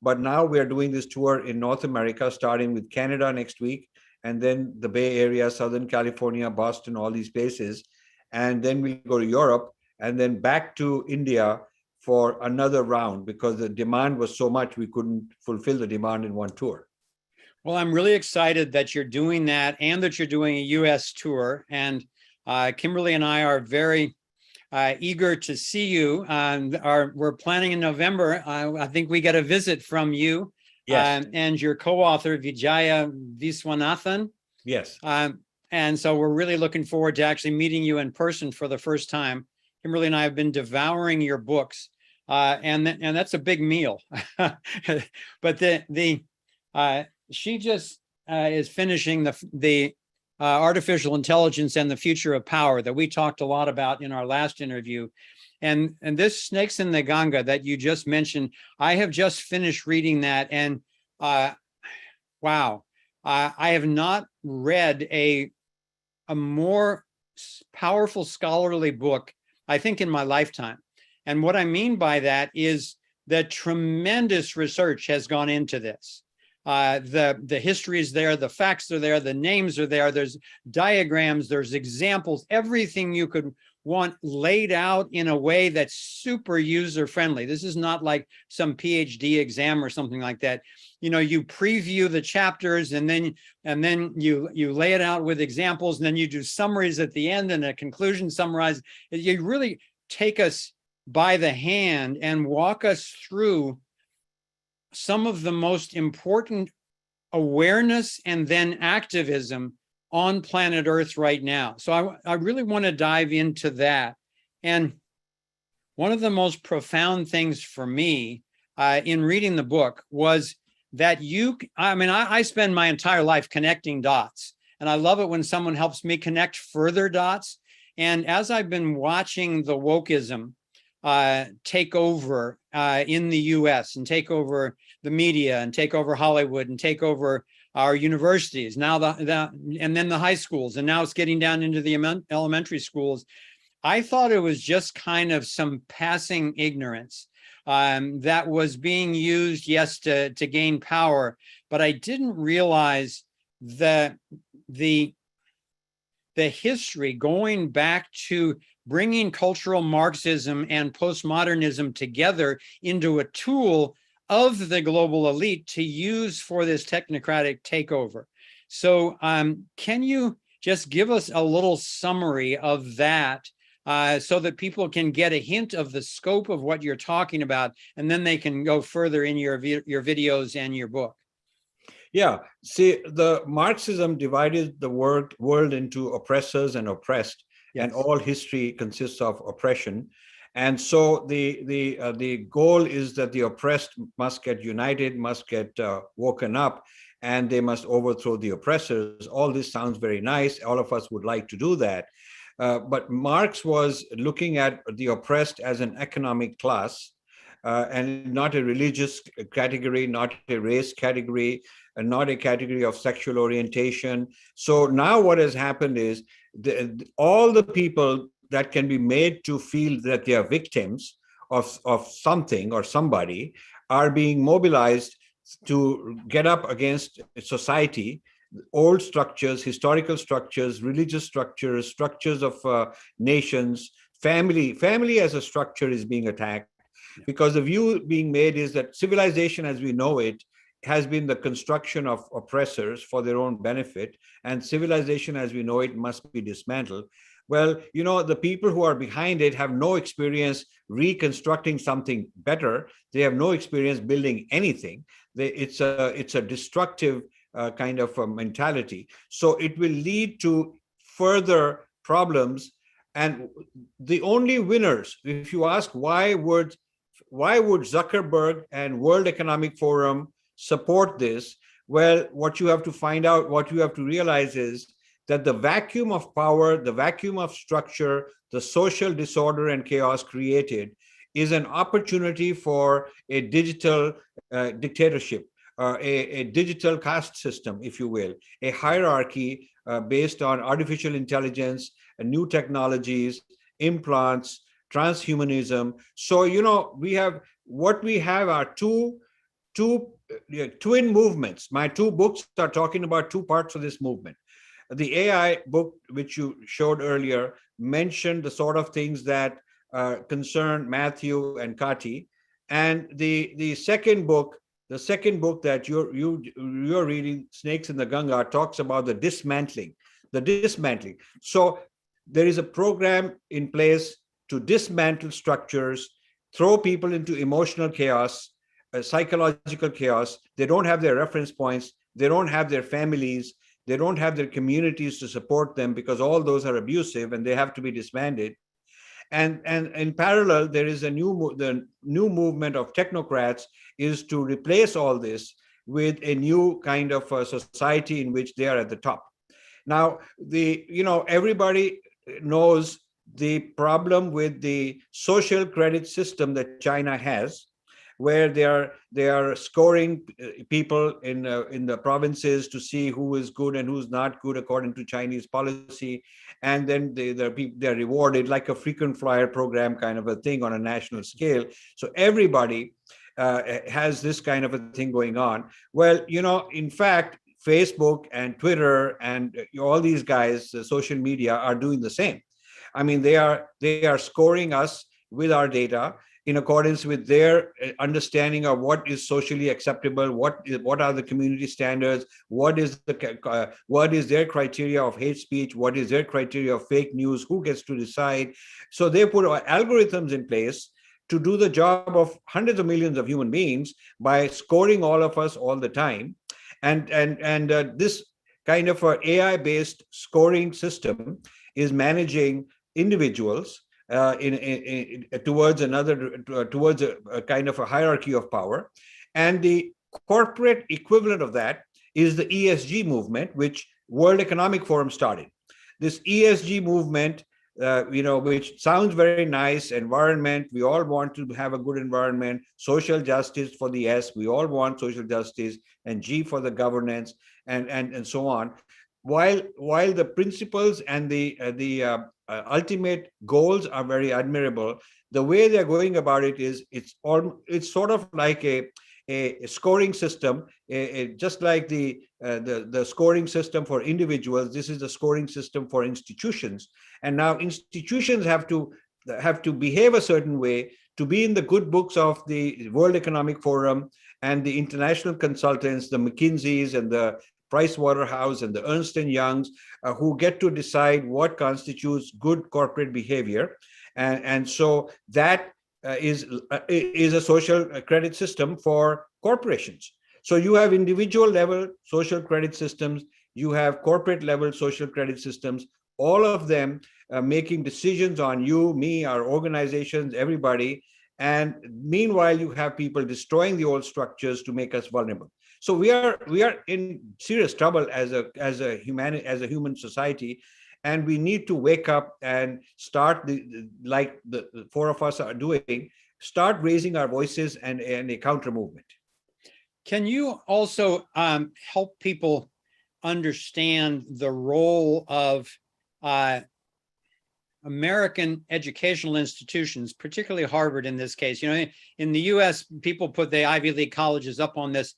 But now we are doing this tour in North America, starting with Canada next week, and then the Bay Area, Southern California, Boston, all these places. And then we'll go to Europe and then back to India for another round, because the demand was so much, we couldn't fulfill the demand in one tour. Well, I'm really excited that you're doing that and that you're doing a US tour. And Kimberly and I are very eager to see you. We're planning in November. I think we get a visit from you. Yes. And your co-author, Vijaya Viswanathan. Yes. And so we're really looking forward to actually meeting you in person for the first time. Kimberly and I have been devouring your books, and that's a big meal. But she just is finishing the artificial intelligence and the future of power that we talked a lot about in our last interview. And this Snakes in the Ganga that you just mentioned, I have just finished reading that, and wow, I have not read a more powerful scholarly book, I think, in my lifetime. And what I mean by that is that tremendous research has gone into this. The history is there, the facts are there, the names are there, there's diagrams, there's examples, everything you could want laid out in a way that's super user friendly. This is not like some PhD exam or something like that. You know, you preview the chapters and then you lay it out with examples, and then you do summaries at the end and a conclusion summarize. You really take us by the hand and walk us through some of the most important awareness and then activism on planet Earth right now. So I really want to dive into that. And one of the most profound things for me in reading the book was that I spend my entire life connecting dots, and I love it when someone helps me connect further dots. And as I've been watching the wokeism take over in the US and take over the media and take over Hollywood and take over our universities, now and then the high schools, and now it's getting down into the elementary schools, I thought it was just kind of some passing ignorance that was being used, yes, to gain power, but I didn't realize that the history going back to bringing cultural Marxism and postmodernism together into a tool of the global elite to use for this technocratic takeover. So can you just give us a little summary of that so that people can get a hint of the scope of what you're talking about, and then they can go further in your videos and your book? Yeah, see, the Marxism divided the world into oppressors and oppressed, yes. And all history consists of oppression. And so the goal is that the oppressed must get united, must get woken up, and they must overthrow the oppressors. All this sounds very nice. All of us would like to do that. But Marx was looking at the oppressed as an economic class, and not a religious category, not a race category, and not a category of sexual orientation. So now what has happened is all the people that can be made to feel that they are victims of something or somebody are being mobilized to get up against society, old structures, historical structures, religious structures, structures of nations. Family as a structure is being attacked, because the view being made is that civilization as we know it has been the construction of oppressors for their own benefit, and civilization as we know it must be dismantled. Well, you know, the people who are behind it have no experience reconstructing something better. They have no experience building anything. It's a destructive kind of a mentality. So it will lead to further problems. And the only winners, if you ask why would why would Zuckerberg and World Economic Forum support this? Well, what you have to find out, what you have to realize is that the vacuum of power, the vacuum of structure, the social disorder and chaos created is an opportunity for a digital dictatorship, a digital caste system, if you will, a hierarchy based on artificial intelligence, new technologies, implants, transhumanism. So, you know, we have are two twin movements. My two books are talking about two parts of this movement. The AI book, which you showed earlier, mentioned the sort of things that concern Matthew and Kati, and the second book that you're reading, Snakes in the Ganga, talks about the dismantling. So there is a program in place to dismantle structures, throw people into emotional chaos, psychological chaos. They don't have their reference points. They don't have their families. They don't have their communities to support them because all those are abusive and they have to be disbanded. And in parallel, there is the new movement of technocrats is to replace all this with a new kind of society in which they are at the top. Now, everybody knows the problem with the social credit system that China has, where they are scoring people in the provinces to see who is good and who's not good according to Chinese policy, and then they're rewarded like a frequent flyer program kind of a thing on a national scale. So everybody has this kind of a thing going on. Well, in fact, Facebook and Twitter and all these guys, social media, are doing the same. I mean, they are scoring us with our data in accordance with their understanding of what is socially acceptable, what are the community standards, what is their criteria of hate speech, what is their criteria of fake news, who gets to decide. So they put algorithms in place to do the job of hundreds of millions of human beings by scoring all of us all the time. And this kind of AI-based scoring system is managing individuals towards a kind of a hierarchy of power. And the corporate equivalent of that is the ESG movement, which World Economic Forum started. This ESG movement, which sounds very nice, environment, we all want to have a good environment, social justice for the S, we all want social justice, and G for the governance, and so on. While the principles and the ultimate goals are very admirable, the way they're going about it is it's sort of like a scoring system, just like the scoring system for individuals. This is the scoring system for institutions, and now institutions have to behave a certain way to be in the good books of the World Economic Forum and the international consultants, the McKinseys and the Price Waterhouse and the Ernst & Youngs, who get to decide what constitutes good corporate behavior. And so that is a social credit system for corporations. So you have individual level social credit systems, you have corporate level social credit systems, all of them making decisions on you, me, our organizations, everybody. And meanwhile, you have people destroying the old structures to make us vulnerable. So we are in serious trouble as a human society, and we need to wake up and start like the four of us are doing, start raising our voices and a counter movement. Can you also help people understand the role of American educational institutions, particularly Harvard in this case? In the US, people put the Ivy League colleges up on this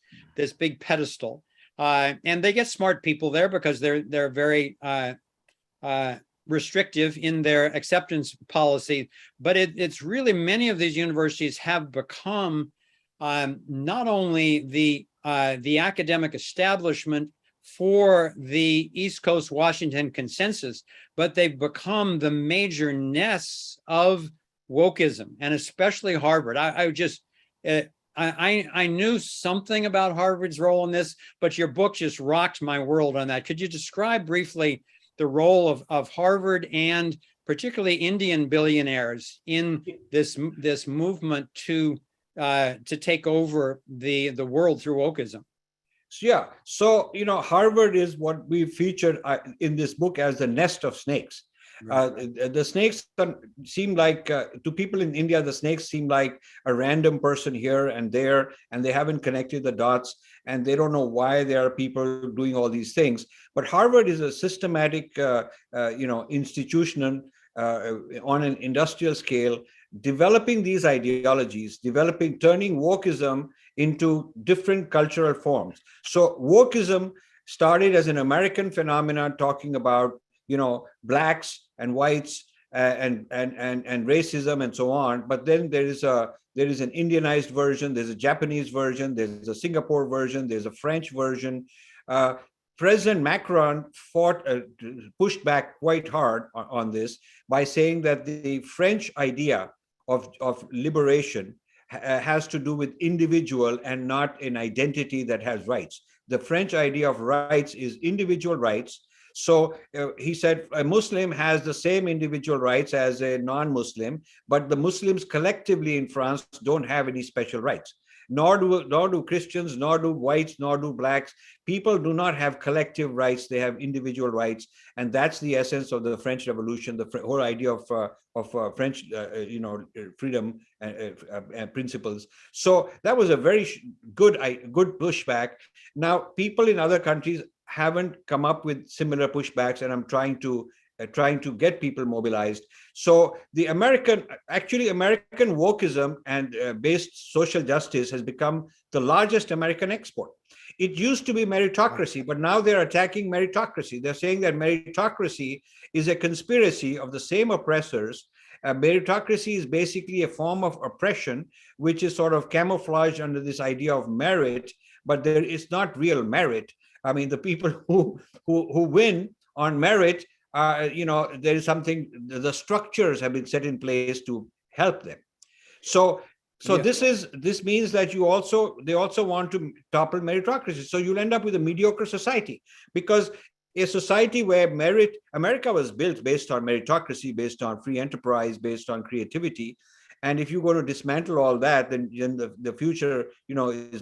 big pedestal, and they get smart people there because they're very restrictive in their acceptance policy. But it's really, many of these universities have become not only the academic establishment for the East Coast Washington consensus, but they've become the major nests of wokeism, and especially Harvard. I knew something about Harvard's role in this, but your book just rocked my world on that. Could you describe briefly the role of Harvard and particularly Indian billionaires in this movement to to take over the world through wokeism. So, yeah. So, Harvard is what we featured in this book as the nest of snakes. The snakes seem like, to people in India, the snakes seem like a random person here and there, and they haven't connected the dots, and they don't know why there are people doing all these things. But Harvard is a systematic, institution on an industrial scale, developing these ideologies, turning wokeism into different cultural forms. So wokeism started as an American phenomenon, talking about, blacks and whites and racism and so on. But then there is an Indianized version, there's a Japanese version, there's a Singapore version, there's a French version. President Macron pushed back quite hard on this by saying that the French idea of liberation has to do with individual and not an identity that has rights. The French idea of rights is individual rights. So he said a Muslim has the same individual rights as a non-Muslim, but the Muslims collectively in France don't have any special rights. Nor do Christians, nor do whites, nor do blacks. People do not have collective rights. They have individual rights. And that's the essence of the French Revolution, the whole idea of French, freedom and principles. So that was a very good pushback. Now, people in other countries haven't come up with similar pushbacks, and I'm trying to get people mobilized. So the American wokeism and based social justice has become the largest American export. It used to be meritocracy, but now they're attacking meritocracy. They're saying that meritocracy is a conspiracy of the same oppressors. Meritocracy is basically a form of oppression, which is sort of camouflaged under this idea of merit, but there is not real merit. I mean, the people who win on merit, there is something, the structures have been set in place to help them. So Yeah. this means that they also want to topple meritocracy. So you'll end up with a mediocre society, because a society where America was built based on meritocracy, based on free enterprise, based on creativity. And if you're going to dismantle all that, then the future,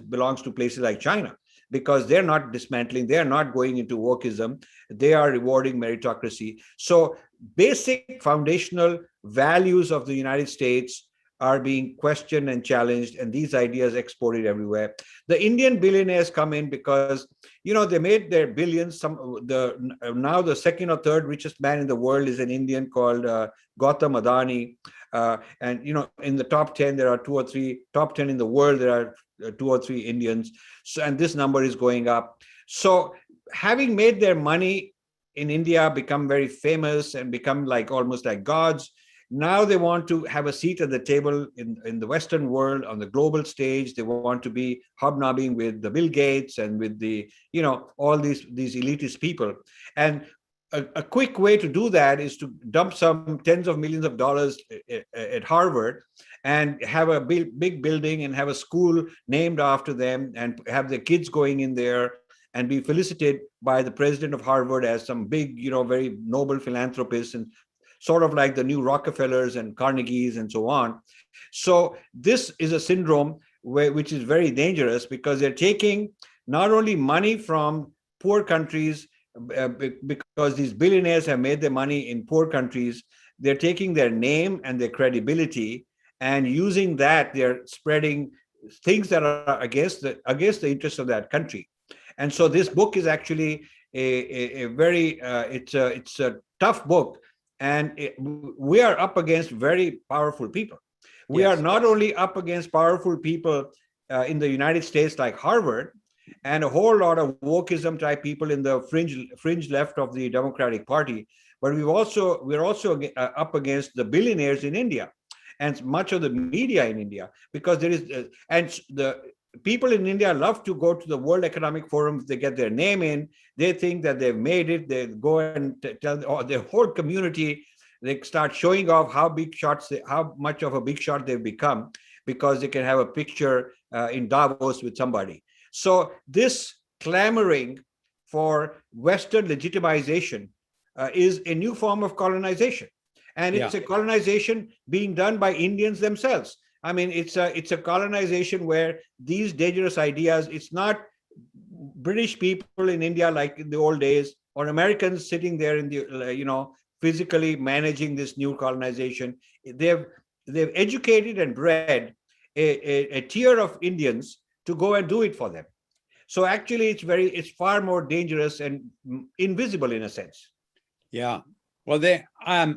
belongs to places like China, because they're not dismantling, they're not going into wokeism, they are rewarding meritocracy. So basic foundational values of the United States are being questioned and challenged, and these ideas exported everywhere. The Indian billionaires come in because, they made their billions. Now the second or third richest man in the world is an Indian called Gautam Adani. And in the top 10, there are 2 or 3, top 10 in the world, there are 2 or 3 Indians. So, and this number is going up. So having made their money in India, become very famous and become almost like gods, now they want to have a seat at the table in the Western world on the global stage. They want to be hobnobbing with the Bill Gates and with the, all these elitist people. And a quick way to do that is to dump some tens of millions of dollars at Harvard and have a big building and have a school named after them and have their kids going in there and be felicitated by the president of Harvard as some big, very noble philanthropist, and sort of like the new Rockefellers and Carnegies and so on. So this is a syndrome which is very dangerous, because they're taking not only money from poor countries, because these billionaires have made their money in poor countries, they're taking their name and their credibility, and using that, they're spreading things that are against the interests of that country. And so this book is actually a very, it's a tough book. And we are up against very powerful people. We are not only up against powerful people in the United States like Harvard, and a whole lot of wokeism type people in the fringe left of the Democratic Party, but we're also up against the billionaires in India and much of the media in India, because there is and the people in India love to go to the World Economic Forum. If they get their name in, they think that they've made it. They go and tell their whole community. They start showing off how much of a big shot they've become, because they can have a picture in Davos with somebody. So this clamoring for Western legitimization is a new form of colonization. And it's a colonization being done by Indians themselves. I mean, it's a colonization where these dangerous ideas, it's not British people in India like in the old days, or Americans sitting there in the, physically managing this new colonization. They've educated and bred a tier of Indians to go and do it for them. So actually, it's far more dangerous and invisible in a sense. Yeah. Well, I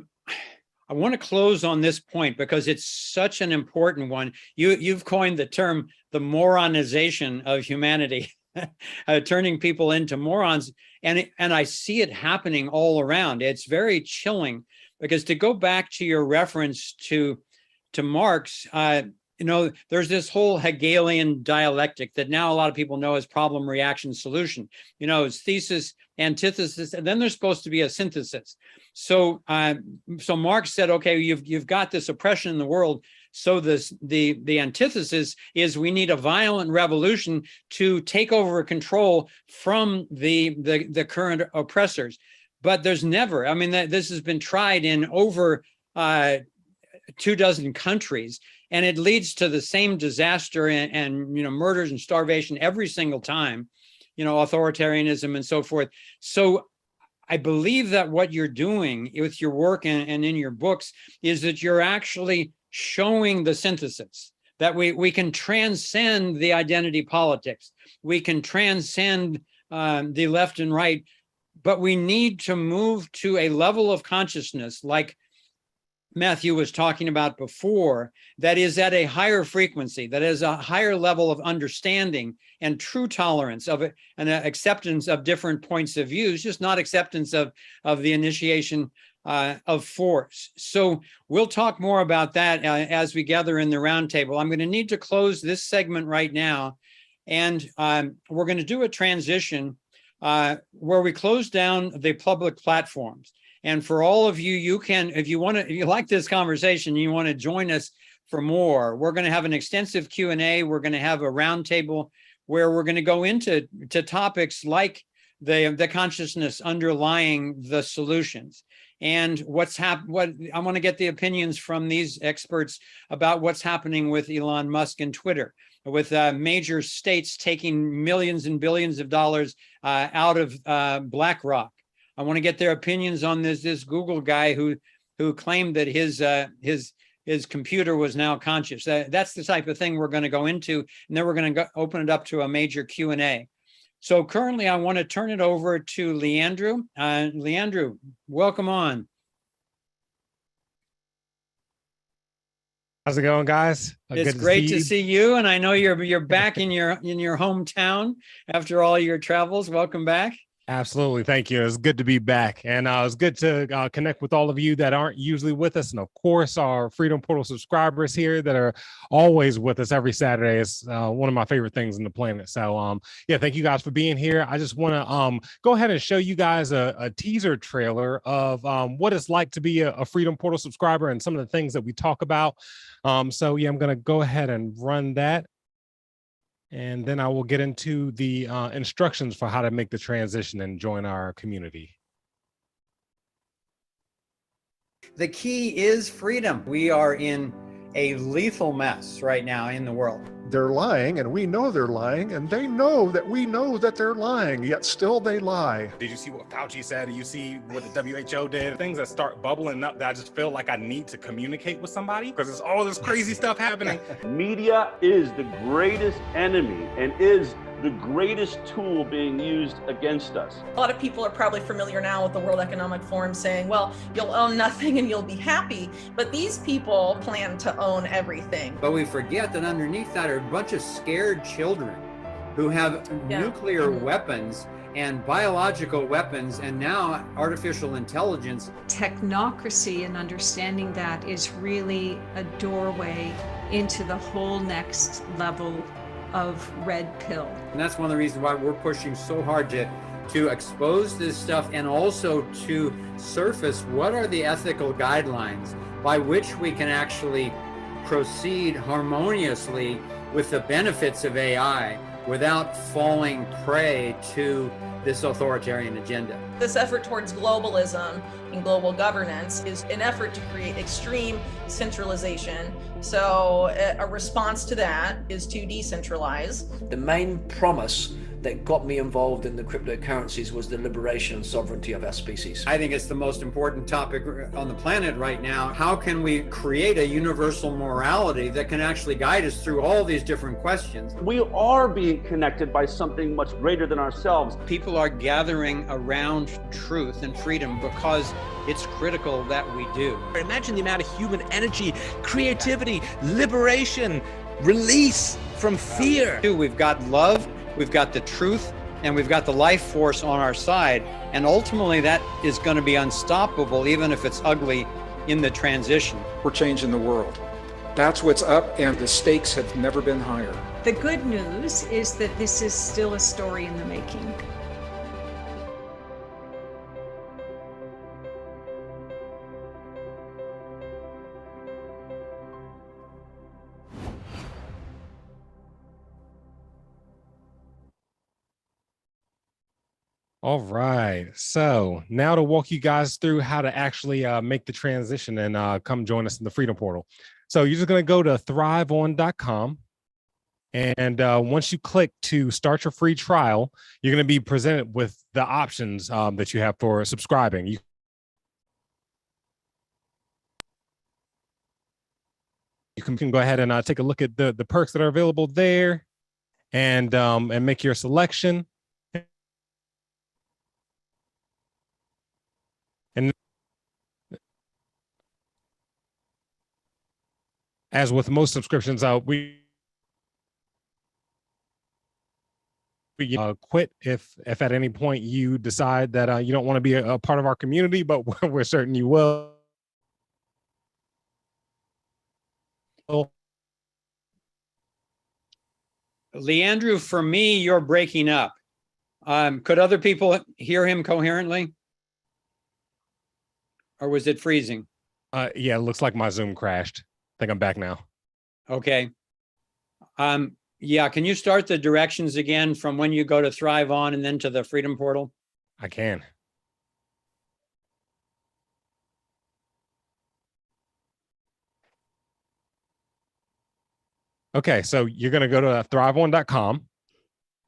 want to close on this point because it's such an important one. You've coined the term the moronization of humanity, turning people into morons, and I see it happening all around. It's very chilling because to go back to your reference to Marx, there's this whole Hegelian dialectic that now a lot of people know as problem, reaction, solution. It's thesis, antithesis, and then there's supposed to be a synthesis. So Marx said, okay, you've got this oppression in the world. So the antithesis is we need a violent revolution to take over control from the current oppressors. But there's never, this has been tried in over 24 countries, and it leads to the same disaster and murders and starvation every single time, authoritarianism and so forth. So I believe that what you're doing with your work and in your books is that you're actually showing the synthesis, that we can transcend the identity politics. We can transcend the left and right, but we need to move to a level of consciousness like Matthew was talking about before, that is at a higher frequency, that is a higher level of understanding and true tolerance of it, and acceptance of different points of view, just not acceptance of the initiation of force. So we'll talk more about that as we gather in the roundtable. I'm going to need to close this segment right now, and we're going to do a transition where we close down the public platforms. And for all of you, you can, if you like this conversation, you want to join us for more, we're going to have an extensive Q&A. We're going to have a roundtable where we're going to go into topics like the consciousness underlying the solutions and what I want to get the opinions from these experts about what's happening with Elon Musk and Twitter, with major states taking millions and billions of dollars out of BlackRock. I want to get their opinions on this Google guy who claimed that his computer was now conscious. That's the type of thing we're going to go into, and then we're going to open it up to a major Q&A. So currently, I want to turn it over to Leandro. Leandro, welcome on. How's it going, guys? It's great to see you, and I know you're back in your hometown after all your travels. Welcome back. Absolutely. Thank you. It's good to be back. And it's good to connect with all of you that aren't usually with us. And of course, our Freedom Portal subscribers here that are always with us every Saturday. Is one of my favorite things on the planet. So yeah, thank you guys for being here. I just want to go ahead and show you guys a teaser trailer of what it's like to be a Freedom Portal subscriber and some of the things that we talk about. So yeah, I'm going to go ahead and run that. And then I will get into the instructions for how to make the transition and join our community. The key is freedom. We are in a lethal mess right now in the world. They're lying, and we know they're lying, and they know that we know that they're lying, yet still they lie. Did you see what Fauci said? Do you see what the WHO did? Things that start bubbling up that I just feel like I need to communicate with somebody because there's all this crazy stuff happening. Media is the greatest enemy and is the greatest tool being used against us. A lot of people are probably familiar now with the World Economic Forum saying, well, you'll own nothing and you'll be happy. But these people plan to own everything. But we forget that underneath that are a bunch of scared children who have nuclear weapons and biological weapons and now artificial intelligence. Technocracy and understanding that is really a doorway into the whole next level of red pill. And that's one of the reasons why we're pushing so hard to expose this stuff and also to surface what are the ethical guidelines by which we can actually proceed harmoniously with the benefits of AI without falling prey to this authoritarian agenda. This effort towards globalism and global governance is an effort to create extreme centralization. So a response to that is to decentralize. The main promise that got me involved in the cryptocurrencies was the liberation and sovereignty of our species. I think it's the most important topic on the planet right now. How can we create a universal morality that can actually guide us through all these different questions? We are being connected by something much greater than ourselves. People are gathering around truth and freedom because it's critical that we do. Imagine the amount of human energy, creativity, liberation, release from fear. We've got love, we've got the truth, and we've got the life force on our side. And ultimately that is going to be unstoppable, even if it's ugly in the transition. We're changing the world. That's what's up, and the stakes have never been higher. The good news is that this is still a story in the making. All right. So now to walk you guys through how to actually make the transition and come join us in the Freedom Portal. So you're just going to go to thriveon.com. And once you click to start your free trial, you're going to be presented with the options that you have for subscribing. You can go ahead and take a look at the perks that are available there and make your selection. And as with most subscriptions, we quit if at any point you decide that you don't want to be a part of our community, but we're certain you will. Leandrew, for me, you're breaking up. Could other people hear him coherently? Or was it freezing? Yeah, it looks like my Zoom crashed. I think I'm back now. Okay. Yeah, can you start the directions again from when you go to Thrive On and then to the Freedom Portal? I can. Okay, so you're going to go to thriveon.com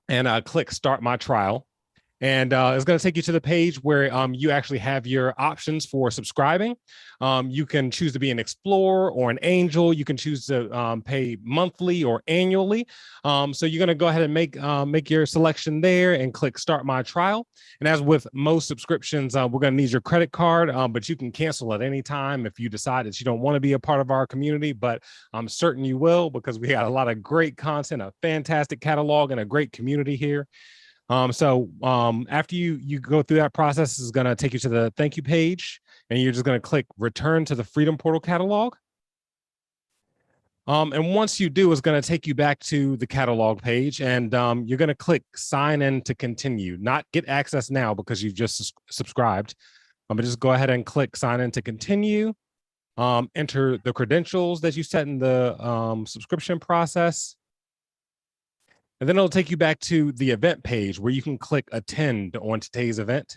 and click Start My Trial. And it's going to take you to the page where you actually have your options for subscribing. You can choose to be an explorer or an angel. You can choose to pay monthly or annually. So you're going to go ahead and make your selection there and click Start My Trial. And as with most subscriptions, we're going to need your credit card, but you can cancel at any time if you decide that you don't want to be a part of our community. But I'm certain you will, because we got a lot of great content, a fantastic catalog, and a great community here. After you go through that process, is going to take you to the thank you page, and you're just going to click return to the Freedom Portal catalog. And once you do, it's going to take you back to the catalog page, and you're going to click sign in to continue, not get access now because you've just subscribed. But just go ahead and click sign in to continue. Enter the credentials that you set in the subscription process. And then it'll take you back to the event page where you can click attend on today's event.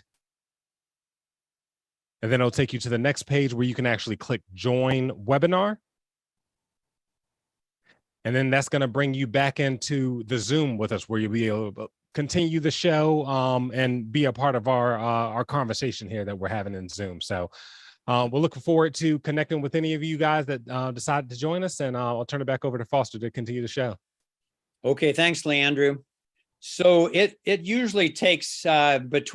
And then it'll take you to the next page where you can actually click join webinar. And then that's going to bring you back into the Zoom with us, where you'll be able to continue the show and be a part of our conversation here that we're having in Zoom. So we're looking forward to connecting with any of you guys that decided to join us. And I'll turn it back over to Foster to continue the show. Okay, thanks, Leandrew. So it usually takes between